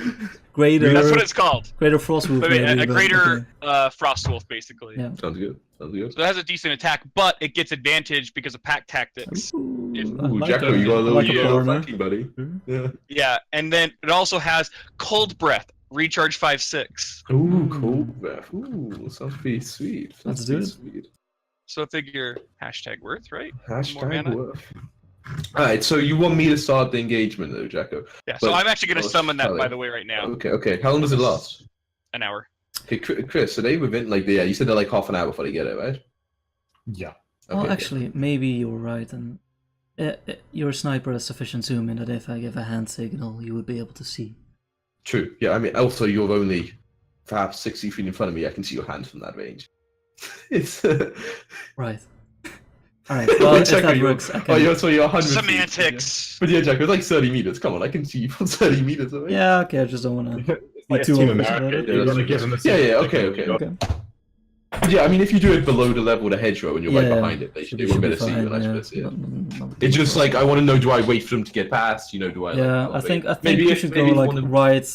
Greater. That's what it's called. Greater Frost Wolf. Wait, maybe, a but greater okay. frost wolf, basically. Yeah. Sounds good. Sounds good. So it has a decent attack, but it gets advantage because of pack tactics. Ooh, If- I Ooh, like Jacko, that. you got a I little, like you a got a little burner. funky, buddy. Yeah. Yeah, and then it also has cold breath, recharge 5/6. Ooh, cool breath. Ooh, sounds pretty sweet. Let's Sounds do pretty it. sweet. So figure worth, right? Hashtag mana. worth. Alright, so you want me to start the engagement though, Jacko? Yeah, so But- I'm actually going to oh, summon that, by sorry. the way, right now. Okay. How long does it last? An hour. Okay, Chris, are they within, like, you said they're like half an hour before they get it, right? Yeah. Well, Okay, actually, maybe you're right, and your sniper has sufficient zoom in that if I give a hand signal, you would be able to see. True. Yeah, I mean, also, you're only perhaps 60 feet in front of me. I can see your hand from that range. It's... Right. Alright, well, if Jacko, that you're- works, I can... you're 100 feet. Semantics! But yeah, Jacko, it's like 30 meters. Come on, I can see you from 30 meters away. Yeah, okay, I just don't want to... Like too Team obvious America. about it. You're gonna give them a Yeah, okay. Okay. Yeah, I mean, if you do it below the level of the hedgerow and you're right Yeah, behind it, they should won't be able to see you, and I suppose, yeah. It's just like, I want to know, do I wait for them to get past? You know, do I... Yeah, like, I think maybe you if- should go maybe like one of- right,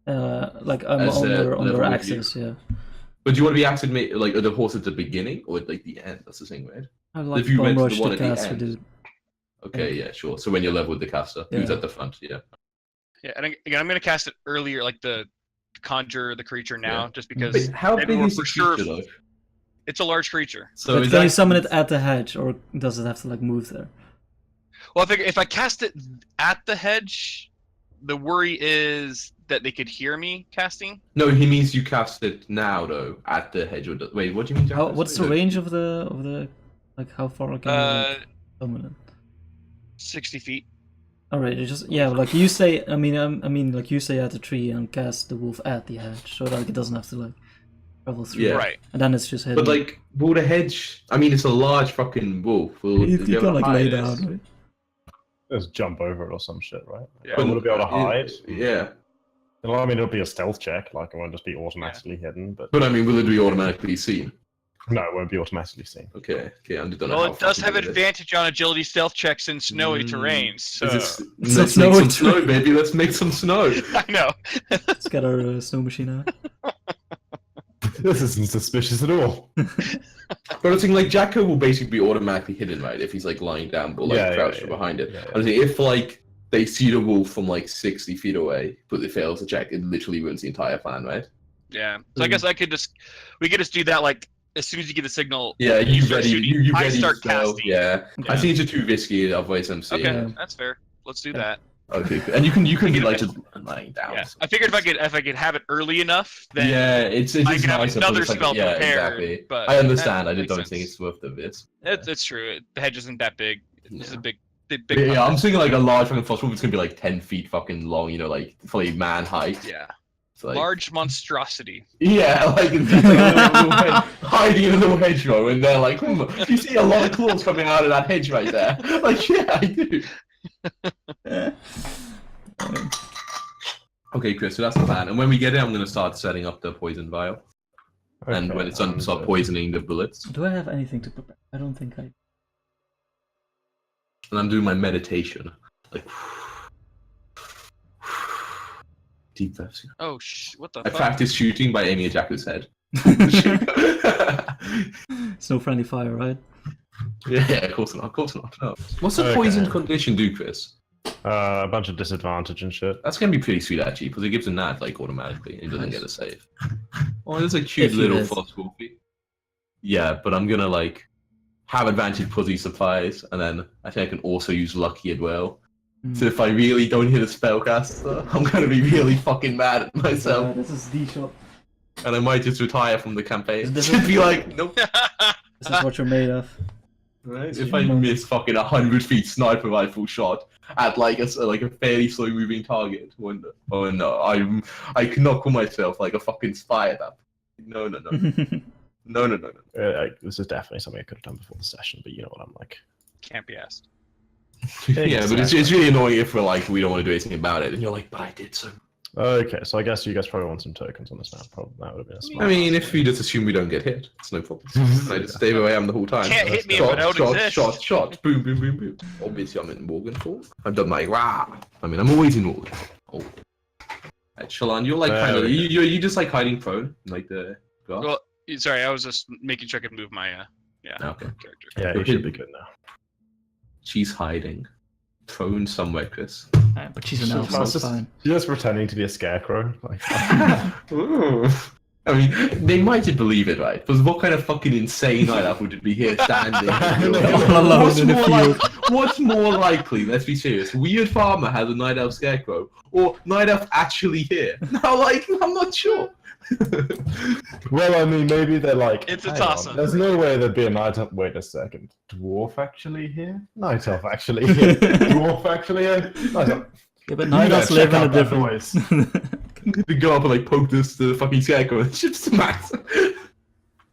like I'm As, on level their with axis. Yeah, But do you want to be acting like the horse at the beginning or at like the end? That's the thing, right? I like If you bomb went to rush the one the at the caster, end. dude. Okay, yeah, sure. So when you're level with the caster, who's Yeah. at the front? Yeah. Yeah, and again, I'm going to cast it earlier, like the conjure the creature now, Yeah. just because Wait, how big everyone is the for sure creature, though? it's a large creature. So But is can you that- summon it at the hedge, or does it have to like move there? Well, I figure if I cast it at the hedge, the worry is that they could hear me casting. No, he means you cast it now, though, at the hedge. Or wait, what do you mean? How, Jack? what's the range of the like how far can you like, summon it? 60 feet. All right, it just like you say. I mean, like you say at the tree and cast the wolf at the hedge, so like it doesn't have to like travel through. Yeah. Right. And then it's just hitting. But like, will the hedge? I mean, it's a large fucking wolf. Will you it be can able to like hide lay it? down, right? Just jump over it or some shit, right? Yeah. But will it be able to hide? Yeah. Well, I mean, it'll be a stealth check. Like, it won't just be automatically hidden. But I mean, will it be automatically seen? no, it won't be automatically seen. Okay, I don't know. Well, how it does have fucking it is. advantage on agility stealth checks in snowy Mm. terrains. So Is this- It's let's not make some snowy snow, baby. Let's make some snow. I know. Let's get our snow machine out. This isn't suspicious at all. But I think like Jacko will basically be automatically hidden, right? If he's like lying down or like Yeah, yeah, crouched yeah. behind it. Yeah, yeah. I think if like they see the wolf from like 60 feet away, but it fails to check, it literally ruins the entire plan, right? Yeah. So I guess we could just do that like as soon as you get the signal. Yeah, you start ready? shooting, You I ready? start to go. casting. Yeah. I Yeah. think it's too risky. Otherwise, I'm seeing. Okay, Yeah. that's fair. Let's do Yeah. that. Okay. And you can be Get like it. just lying down. Yeah. I figured if I could have it early enough, then Yeah, it's I just can have nicer, but another it's like, spell yeah, prepared, exactly. but I understand. that I just makes don't sense. think it's worth the risk. it's true. The hedge isn't that big. It's Yeah. a big big. Yeah, I'm compass. thinking like a large fucking fossil wolf is gonna be like 10 feet fucking long, you know, like fully man height. Yeah. It's like, Large monstrosity. yeah, like it's just like a little head, hiding in a little hedgerow, and they're like, you see a lot of claws coming out of that hedge right there. Like, yeah, I do. Okay, Chris, so that's the plan. And when we get it, I'm gonna start setting up the poison vial, and when it's done, start poisoning the bullets. Do I have anything to prepare? I don't think I. And I'm doing my meditation, like deep breaths. Oh what the I fuck? practice shooting by aiming at Jacko's head. It's no friendly fire, right? Yeah, of course not. Of course not. No. What's the Okay. poison condition do, Chris? A bunch of disadvantage and shit. That's gonna be pretty sweet actually, because it gives a nat like automatically. It doesn't get a save. Oh, there's a cute If he little is. false wolfie. Yeah, but I'm gonna like have advantage putty supplies, and then I think I can also use lucky as well. So if I really don't hit a spellcaster, I'm gonna be really fucking mad at myself, This is D shot. and I might just retire from the campaign. This Just be like, nope. This is what you're made of. Right? If I miss fucking 100 feet sniper rifle shot at like a fairly slow moving target, oh no, I cannot call myself like a fucking spy at that. No. No. This is definitely something I could have done before the session, but you know what I'm like. Can't be asked. Yeah, but it's really annoying if we're like we don't want to do anything about it, and you're like, but I did so. Okay, so I guess you guys probably want some tokens on this map. Probably that would have been a smart. I mean, if we just assume we don't get hit, it's no problem. I just stay where I am the whole time. Can't hit me if I don't exist. Shot, boom, boom, boom, boom. Obviously, I'm in Morgan form. I've done my rah. I mean, I'm always in Morgan. Oh. Right, Shalon, you're like kind of you just like hiding prone, like the. Well, sorry, I was just making sure I could move my Okay. character. Yeah, you should be good now. She's hiding. Prone somewhere, Chris. But she's an elf, so it's fine. She's just pretending to be a scarecrow. Like, Ooh. I mean, they might just believe it, right? Because what kind of fucking insane night elf would be here standing? All alone in the field. What's more likely? Let's be serious. Weird farmer has a night elf scarecrow, or night elf actually here? Now, like, I'm not sure. well, I mean, maybe they're like. It's a hang toss-up. on, there's no way there'd be a night elf. Wait a second. Dwarf actually here? Night elf actually here? Dwarf actually here? Night elf. Yeah, but night elves live in a different ways. We go up and like poke this to the fucking scarecrow and shit smacks.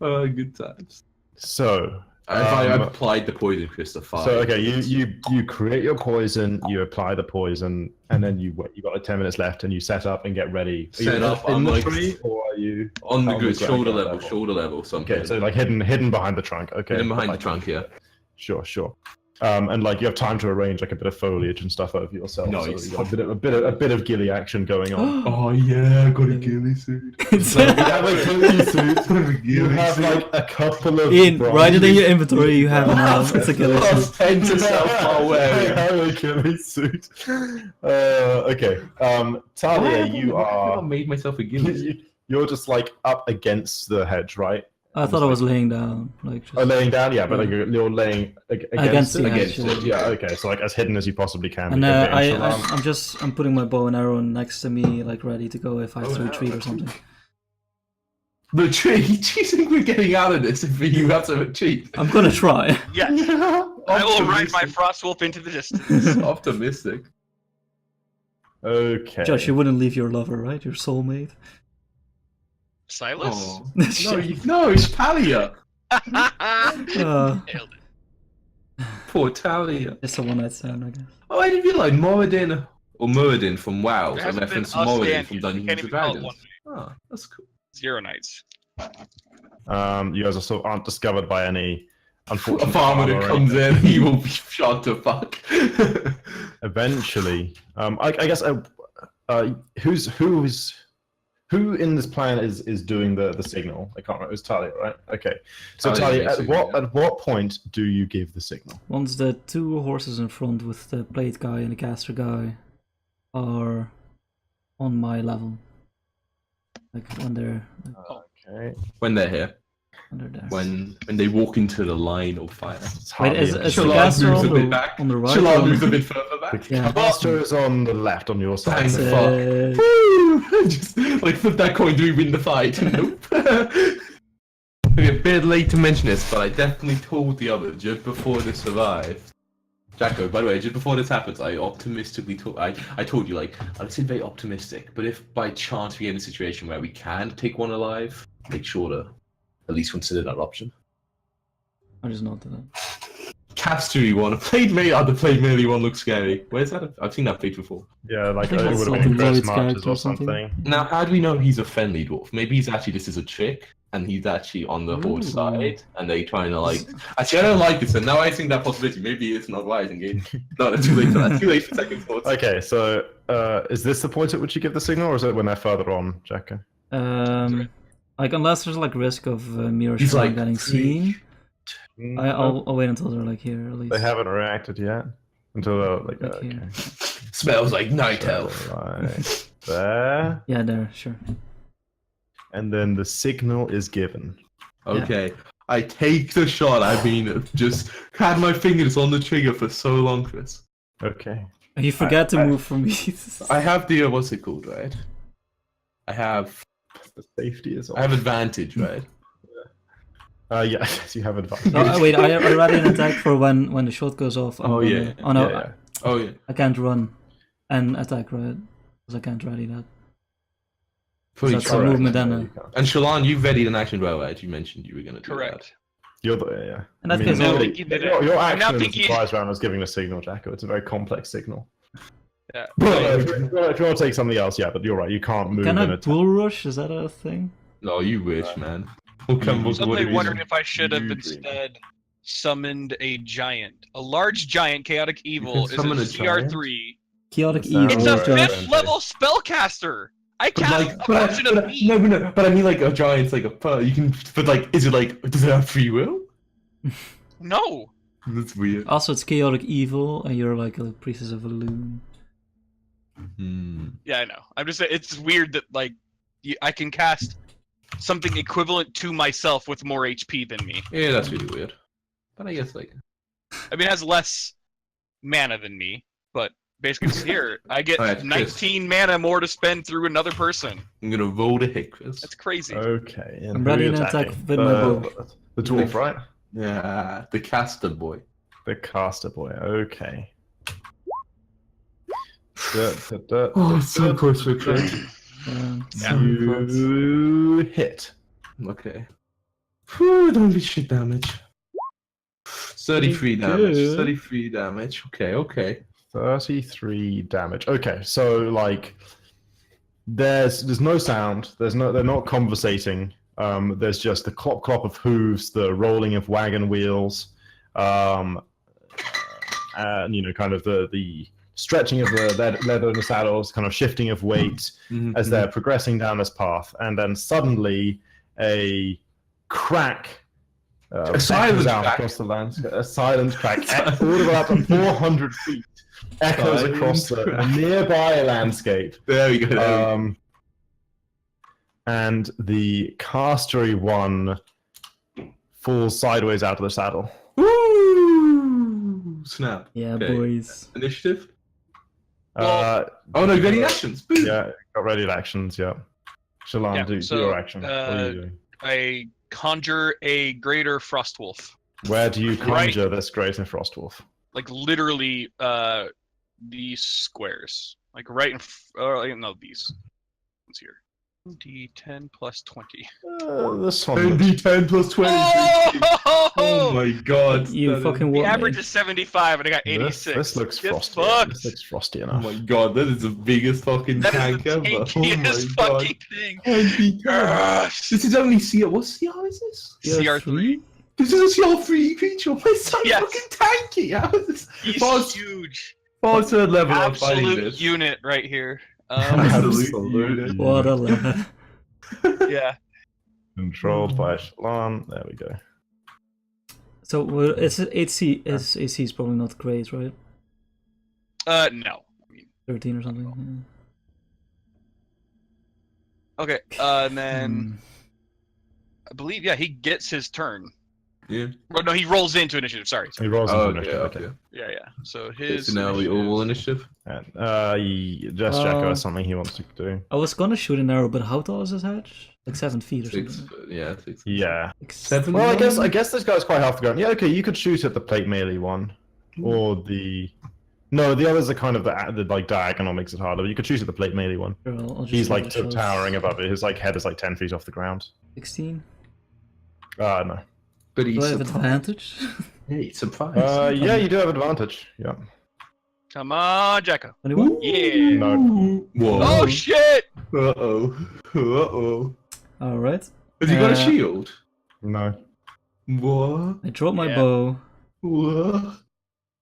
Oh, good times. So. I've applied the poison, Christopher. So okay, you create your poison, you apply the poison, and then you wait. You got like 10 minutes left, and you set up and get ready. Are Set you up in on, the like, tree, or are you on the good ground shoulder level, something. Okay, so like hidden behind the trunk. Okay, hidden behind like, the trunk, yeah. Sure. And like you have time to arrange like a bit of foliage and stuff over yourself. Nice. So you got a bit of ghillie action going on. Oh yeah, I got a ghillie suit. You have a ghillie suit. You have like a couple of. Right in your inventory, you have an elf. It's a ghillie Plus suit. 10 to self while I wearing. have a ghillie suit. Okay. Talia, you I are. made myself a ghillie suit. You're just like up against the hedge, right? I thought I was laying down, like just... Oh, laying down, yeah, but like you're laying Against it. the Against hedge, it, Yeah, okay, so like as hidden as you possibly can. And because I'm putting my bow and arrow next to me, like ready to go if I have to retreat or something. The tree? Do you think we're getting out of this if you have to retreat? I'm gonna try. Yeah. I will ride my frost wolf into the distance. Optimistic. Okay. Josh, you wouldn't leave your lover, right? Your soulmate. Silas? Oh. No, it's Talia. Nailed it. Poor Talia. It's a one-night stand, I guess. Oh, I didn't realize Moradin from WoW. There I hasn't been referenced us Moradin and from you Dungeons can't and even call it Dragons. one. Oh, that's cool. 0 nights. You guys also aren't discovered by any A unfortunate farmer that or comes anything. in, he will be shot to fuck. Eventually, I guess who in this plan is doing the signal? I can't remember. It's Talia, right? Okay. So Talia, Talia, at what point do you give the signal? Once the two horses in front with the plate guy and the caster guy are on my level. Like when they're Okay. When they're here. there. When they walk into the line of fire. Wait, is the Shalon caster moves a on bit back. the right? Shalon or moves a bit further back. Yeah. The master is on the left, on your side. Thank Uh, fuck. Woo! Just like flip that coin, do we win the fight? Nope. Maybe a bit late to mention this, but I definitely told the other just before this arrived. Jacko, by the way, just before this happens, I optimistically told I told you like I was very optimistic, but if by chance we get in a situation where we can take one alive, make sure to at least consider that option. I just noted that. Castery one, played melee one looks scary. Where's that? I've seen that played before. Yeah, like I think it that's would like have been the Chris Lloyd's Marches character or or something. something. Now, how do we know he's a friendly dwarf? Maybe he's actually this is a trick, and he's actually on the horde Ooh. side, and they trying to like. Actually, I don't like this, and now I think that possibility. Maybe it's not right in game. No, it's too late for that. Too late for second thoughts. Okay, so is this the point at which you give the signal, or is it when they're further on, Jacko? Like unless there's like risk of mirror He's strike like, getting seen, I'll wait until they're like here at least. They haven't reacted yet until they're like Like okay. here. Smells like night So, elf. right there. Yeah, there, sure. And then the signal is given. Okay. I take the shot. I mean, just had my fingers on the trigger for so long, Chris. Okay. You forget to move from me. I have the what's it called, right? I have The safety is off. I have advantage, right? Yeah, yes, you have advantage. Oh, wait, I ready an attack for when the shot goes off. Oh, yeah. Oh no, Yeah. Oh yeah. I can't run and attack, right? Because I can't ready that. For That's each a correct. movement Yeah, and you can't. And Shalon, you've readied an action well, right? You mentioned you were going to do Correct. You're the yeah. In that I mean, case, No, I'll- I think you did it. your I'm now action in the thinking- surprise round was giving a signal, Jacko. It's a very complex signal. Yeah. But if you want to take something else, yeah, but you're right. You can't move can in I a bull rush? Is that a thing? that. No, you wish, man. What have Suddenly you wondered done? if I should have You instead summoned a giant. A large giant chaotic evil is summon a a giant? CR3. Chaotic That evil. It's sounds a very fifth friendly. level spellcaster. I But cast like, a version of me. no, but I mean like a giant's like a you can, but like, is it like, does it have free will? No. That's weird. Also, it's chaotic evil, and you're like a priestess of a loon. Hmm. Yeah, I know. I'm just saying it's weird that like I can cast something equivalent to myself with more HP than me. Yeah, that's really weird. But I guess like, I mean, it has less mana than me, but basically it's here I get Alright, Chris. 19 mana more to spend through another person. I'm gonna roll the hit, Chris. That's crazy. Okay. And I'm who are ready you to attack attacking? with my bow. The dwarf, right? Yeah, the caster boy. The caster boy. Okay. Oh, it's so close for crit. Yeah. You hit. Okay. Whew, don't be shit damage. 33 damage. Good. 33 damage. Okay, okay. 33 damage. Okay, so like there's no sound. They're not conversating. There's just the clop clop of hooves, the rolling of wagon wheels, and kind of the stretching of the leather in the saddles, kind of shifting of weight as they're progressing down this path, and then suddenly a crack. A silent out crack. across the landscape. A silent crack, audible up to 400 feet, echoes Silent across the crack. nearby landscape. There we go. And the castery one falls sideways out of the saddle. Woo! Snap. Yeah, Okay. boys. Initiative? Uh, Oh no, ready actions. Boom. yeah, got ready actions. Yeah, Shalon, Yeah, do so, your action. What are you doing? I conjure a greater frost wolf. Where do you right. conjure this greater frostwolf? Like literally these squares. Like right in no, these ones here. D10 plus 20. This one. looks- D10 plus 20. Oh my god. You that is- fucking The what? average is 75 and I got 86. This looks Get frosty. fucked. This looks frosty Oh enough. my god, that is the biggest fucking That is tank the ever. Oh tankiest my god. fucking thing. 20 Yes! This is only CR. What CR is this? CR3. This is a CR3 creature. Why is so Yes. fucking tanky? How is this? He's False- huge. False third level of fighting Absolute this. unit right here. Absolute. What a lad. Yeah. Controlled by Shalon. There we go. So it's AC. AC is probably not great, right? No. I mean, 13 or something. okay. And then Hmm. I believe he gets his turn. Yeah. Well, no, he rolls into initiative. Sorry. He rolls Oh, into okay, initiative. okay. Yeah. So Okay, his. so now we initiative- all initiative. And, just Jacko has something he wants to do. I was gonna shoot an arrow, but how tall is this hedge? Like 7 feet or 6. something. Yeah, 6. Yeah. Like 7. Well, I guess this guy's quite half the ground. Yeah, okay, you could shoot at the plate melee one, or the. No, the others are kind of the like diagonal makes it harder. But you could shoot at the plate melee one. Sure, I'll just He's give like it a shot. towering above it. His like head is like 10 feet off the ground. 16. No. But Do he's I have surprised. advantage? Hey, surprised. Yeah, you do have advantage. Yeah. Come on, Jacko. 21. Yeah. No. Whoa. Oh shit! Uh-oh. Uh-oh. Alright. Has he got a Uh, shield? No. What? I drop my Yeah. bow, What?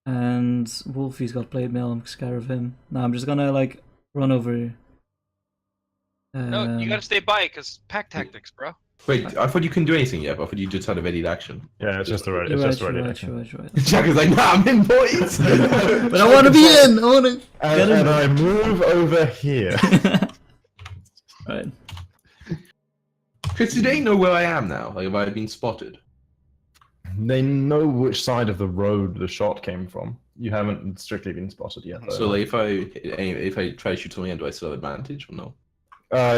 and Wolfie's got plate mail. I'm scared of him. Now I'm just gonna like run over. No, you gotta stay by because pack tactics, bro. Wait, I thought you couldn't do anything yet. I thought you just had a ready action. Yeah, it's just a ready. You're It's just a right, ready you're action. right, you're right. Jack is like, nah, I'm in, boys. But I want to be in. I want to get in. And I move over here. Right. Chris, do they know where I am now? Like, have I been spotted? They know which side of the road the shot came from. You haven't strictly been spotted yet. Though. So, like, if I try to shoot someone, do I still have advantage or no?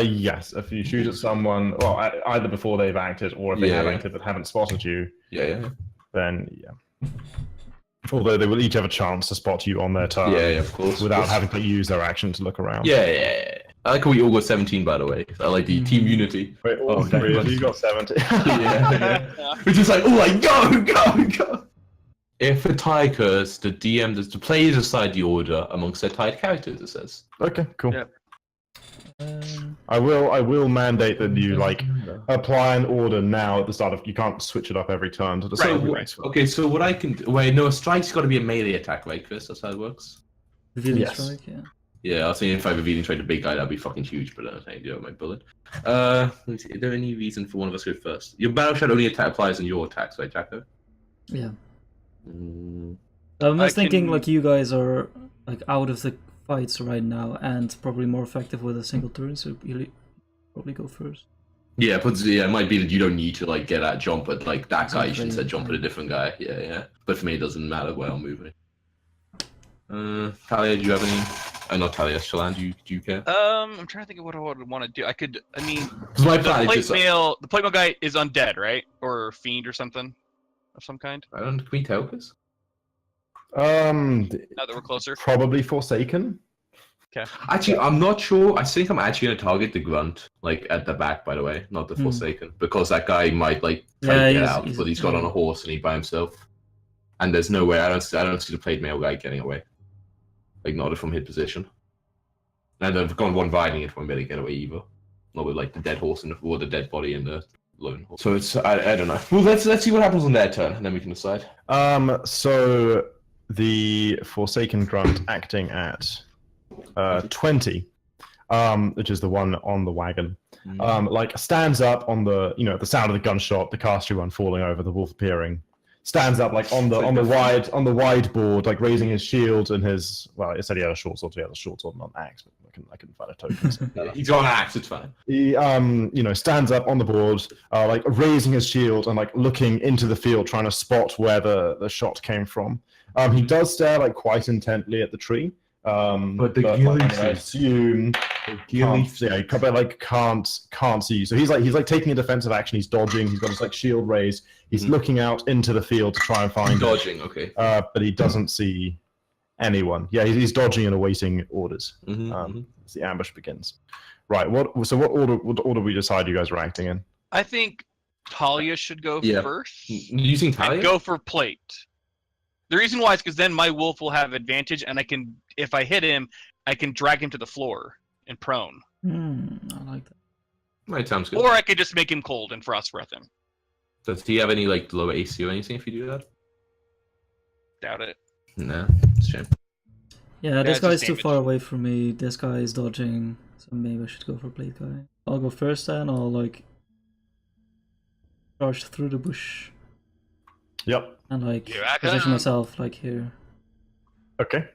Yes. If you shoot at someone, well, either before they've acted or if they have acted but haven't spotted you, then yeah. Although they will each have a chance to spot you on their turn. Yeah, of course. Without having to use their action to look around. Yeah. I like how we all got 17, by the way. I like the team unity. Wait, all three of you got 70. yeah. We're just like, oh, like, go! If a tie occurs, the DM does the players decide the order amongst their tied characters, it says. Okay, cool. Yep. I will mandate that you like apply an order now at the start of. You can't switch it up every turn to decide who makes first. Okay, so what I can wait, no, a strike's got to be a melee attack, right, Chris? That's how it works. Revealing strike, yeah. Yeah, I was thinking if I revealing strike the big guy, that'd be fucking huge, but I don't think I do my bullet. Let me see, is there any reason for one of us to go first? Your battle shot only applies on your attacks, right, Jacko? Yeah. I was thinking like you guys are like out of the fights right now and probably more effective with a single turn, so you probably go first. Yeah, but it might be that you don't need to like get that jump at like that guy. You should instead jump at a yeah. different guy. Yeah. But for me, it doesn't matter where I'm moving. Talia, do you have any? Not Talia, Shalan, do you care? I'm trying to think of what I would want to do. I mean, My the plan plate is just, mail guy is undead, right? Or fiend or something of some kind. I don't. Can we tell, Chris? Now that we're closer. Probably Forsaken. Okay. Actually, I'm not sure. I think I'm actually gonna target the grunt, like at the back, by the way, not the Forsaken, because that guy might like try to get out, but he's got on a horse and he's by himself, and there's no way. I don't see the plate mail guy getting away, like not from his position. And I've gone one riding it won't be able to get away either, not with like the dead horse and or the dead body and the lone horse. So it's I don't know. Well, let's see what happens on their turn, and then we can decide. So the Forsaken grunt acting at 20, which is the one on the wagon, like stands up on the the sound of the gunshot, the caster one falling over, the wolf appearing, stands up like on the wide board, like raising his shield and his it said he had a short sword, so he had a short sword, not an axe, but I couldn't find a token. He's got an axe, it's fine. He stands up on the board, like raising his shield and like looking into the field, trying to spot where the shot came from. He does stare like quite intently at the tree. But the like, I assume can't see you. So he's like taking a defensive action. He's dodging. He's got his like shield raised. He's looking out into the field to try and find dodging. Okay. But he doesn't see anyone. Yeah, he's dodging and awaiting orders. As the ambush begins. Right. What order we decide you guys are acting in? I think Talia should go first. Using Talia? Go for plate. The reason why is because then my wolf will have advantage, and I can, if I hit him, I can drag him to the floor and prone. I like that. Right, sounds good. Or I could just make him cold and frost breath him. Does he have any like lower AC or anything if you do that? Doubt it. Nah, it's a shame. Yeah, this it's guy's just too damage. far away from me. This guy is dodging, so maybe I should go for plate guy. I'll go first then. I'll like charge through the bush. Yep. And like Here I position come. myself like here. Okay.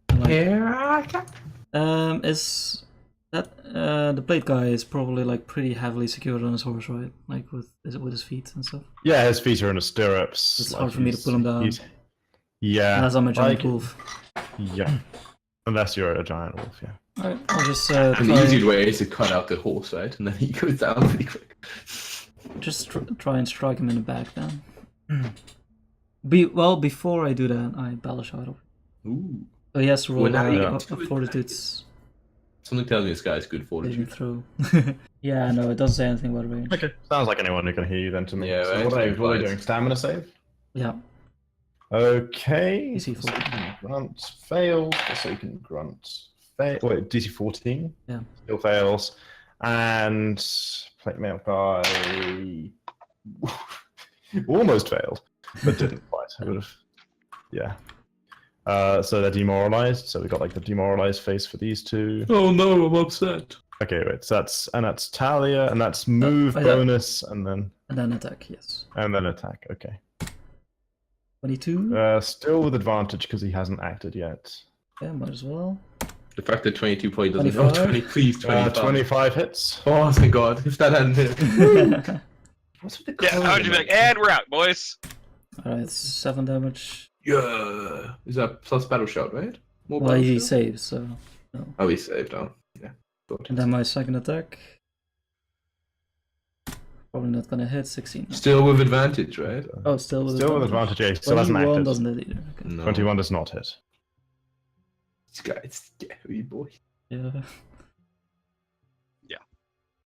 And, like, Here I come. is that the plate guy is probably like pretty heavily secured on his horse, right? Like with his feet and stuff. Yeah, his feet are in the stirrups. It's hard for me to pull him down. Yeah. Unless I'm a giant wolf. Yeah. Unless you're a giant wolf, yeah. Alright, I'll just And the try, easy way is to cut out the horse, right? And then he goes down pretty quick. just try and strike him in the back then. Before I do that, I battle shot him. Ooh. So he has to roll Well, now you a get to it. fortitude's Something tells me this guy's good saving fortitude. throw. Yeah, no, it doesn't say anything about range. Okay. Sounds like anyone who can hear you then to me. Yeah, So right. what are we doing? Stamina save? Yeah, Okay. DC 14. Grunt fails. So you can grunt fail. Wait, DC 14? Yeah. Still fails. And plate mail guy almost failed, but didn't quite. It would have. Yeah. So they're demoralized. So we got like the demoralized face for these two. Oh no, I'm upset. Okay, wait. So that's Talia, and that's move bonus, and then attack. Yes. And then attack. Okay. 22. Still with advantage because he hasn't acted yet. Yeah, might as well. The fact that 22 point doesn't 25? 20, please 25. 25 hits. Oh thank God! If that hadn't hit. What's with the Yeah, I would just be like, and we're out, boys. Alright, 7 damage. Yeah. Is that plus battle shot, right? More Well, battle he shot? saves, so no. Oh, he saved. Oh, yeah. And then my second attack. Probably not gonna hit 16. Still with advantage, right? Oh, still with Still with advantage. Yeah, he still hasn't 21 acted. doesn't hit either. Okay. No. 21 does not hit. This guy's scary boy. Yeah.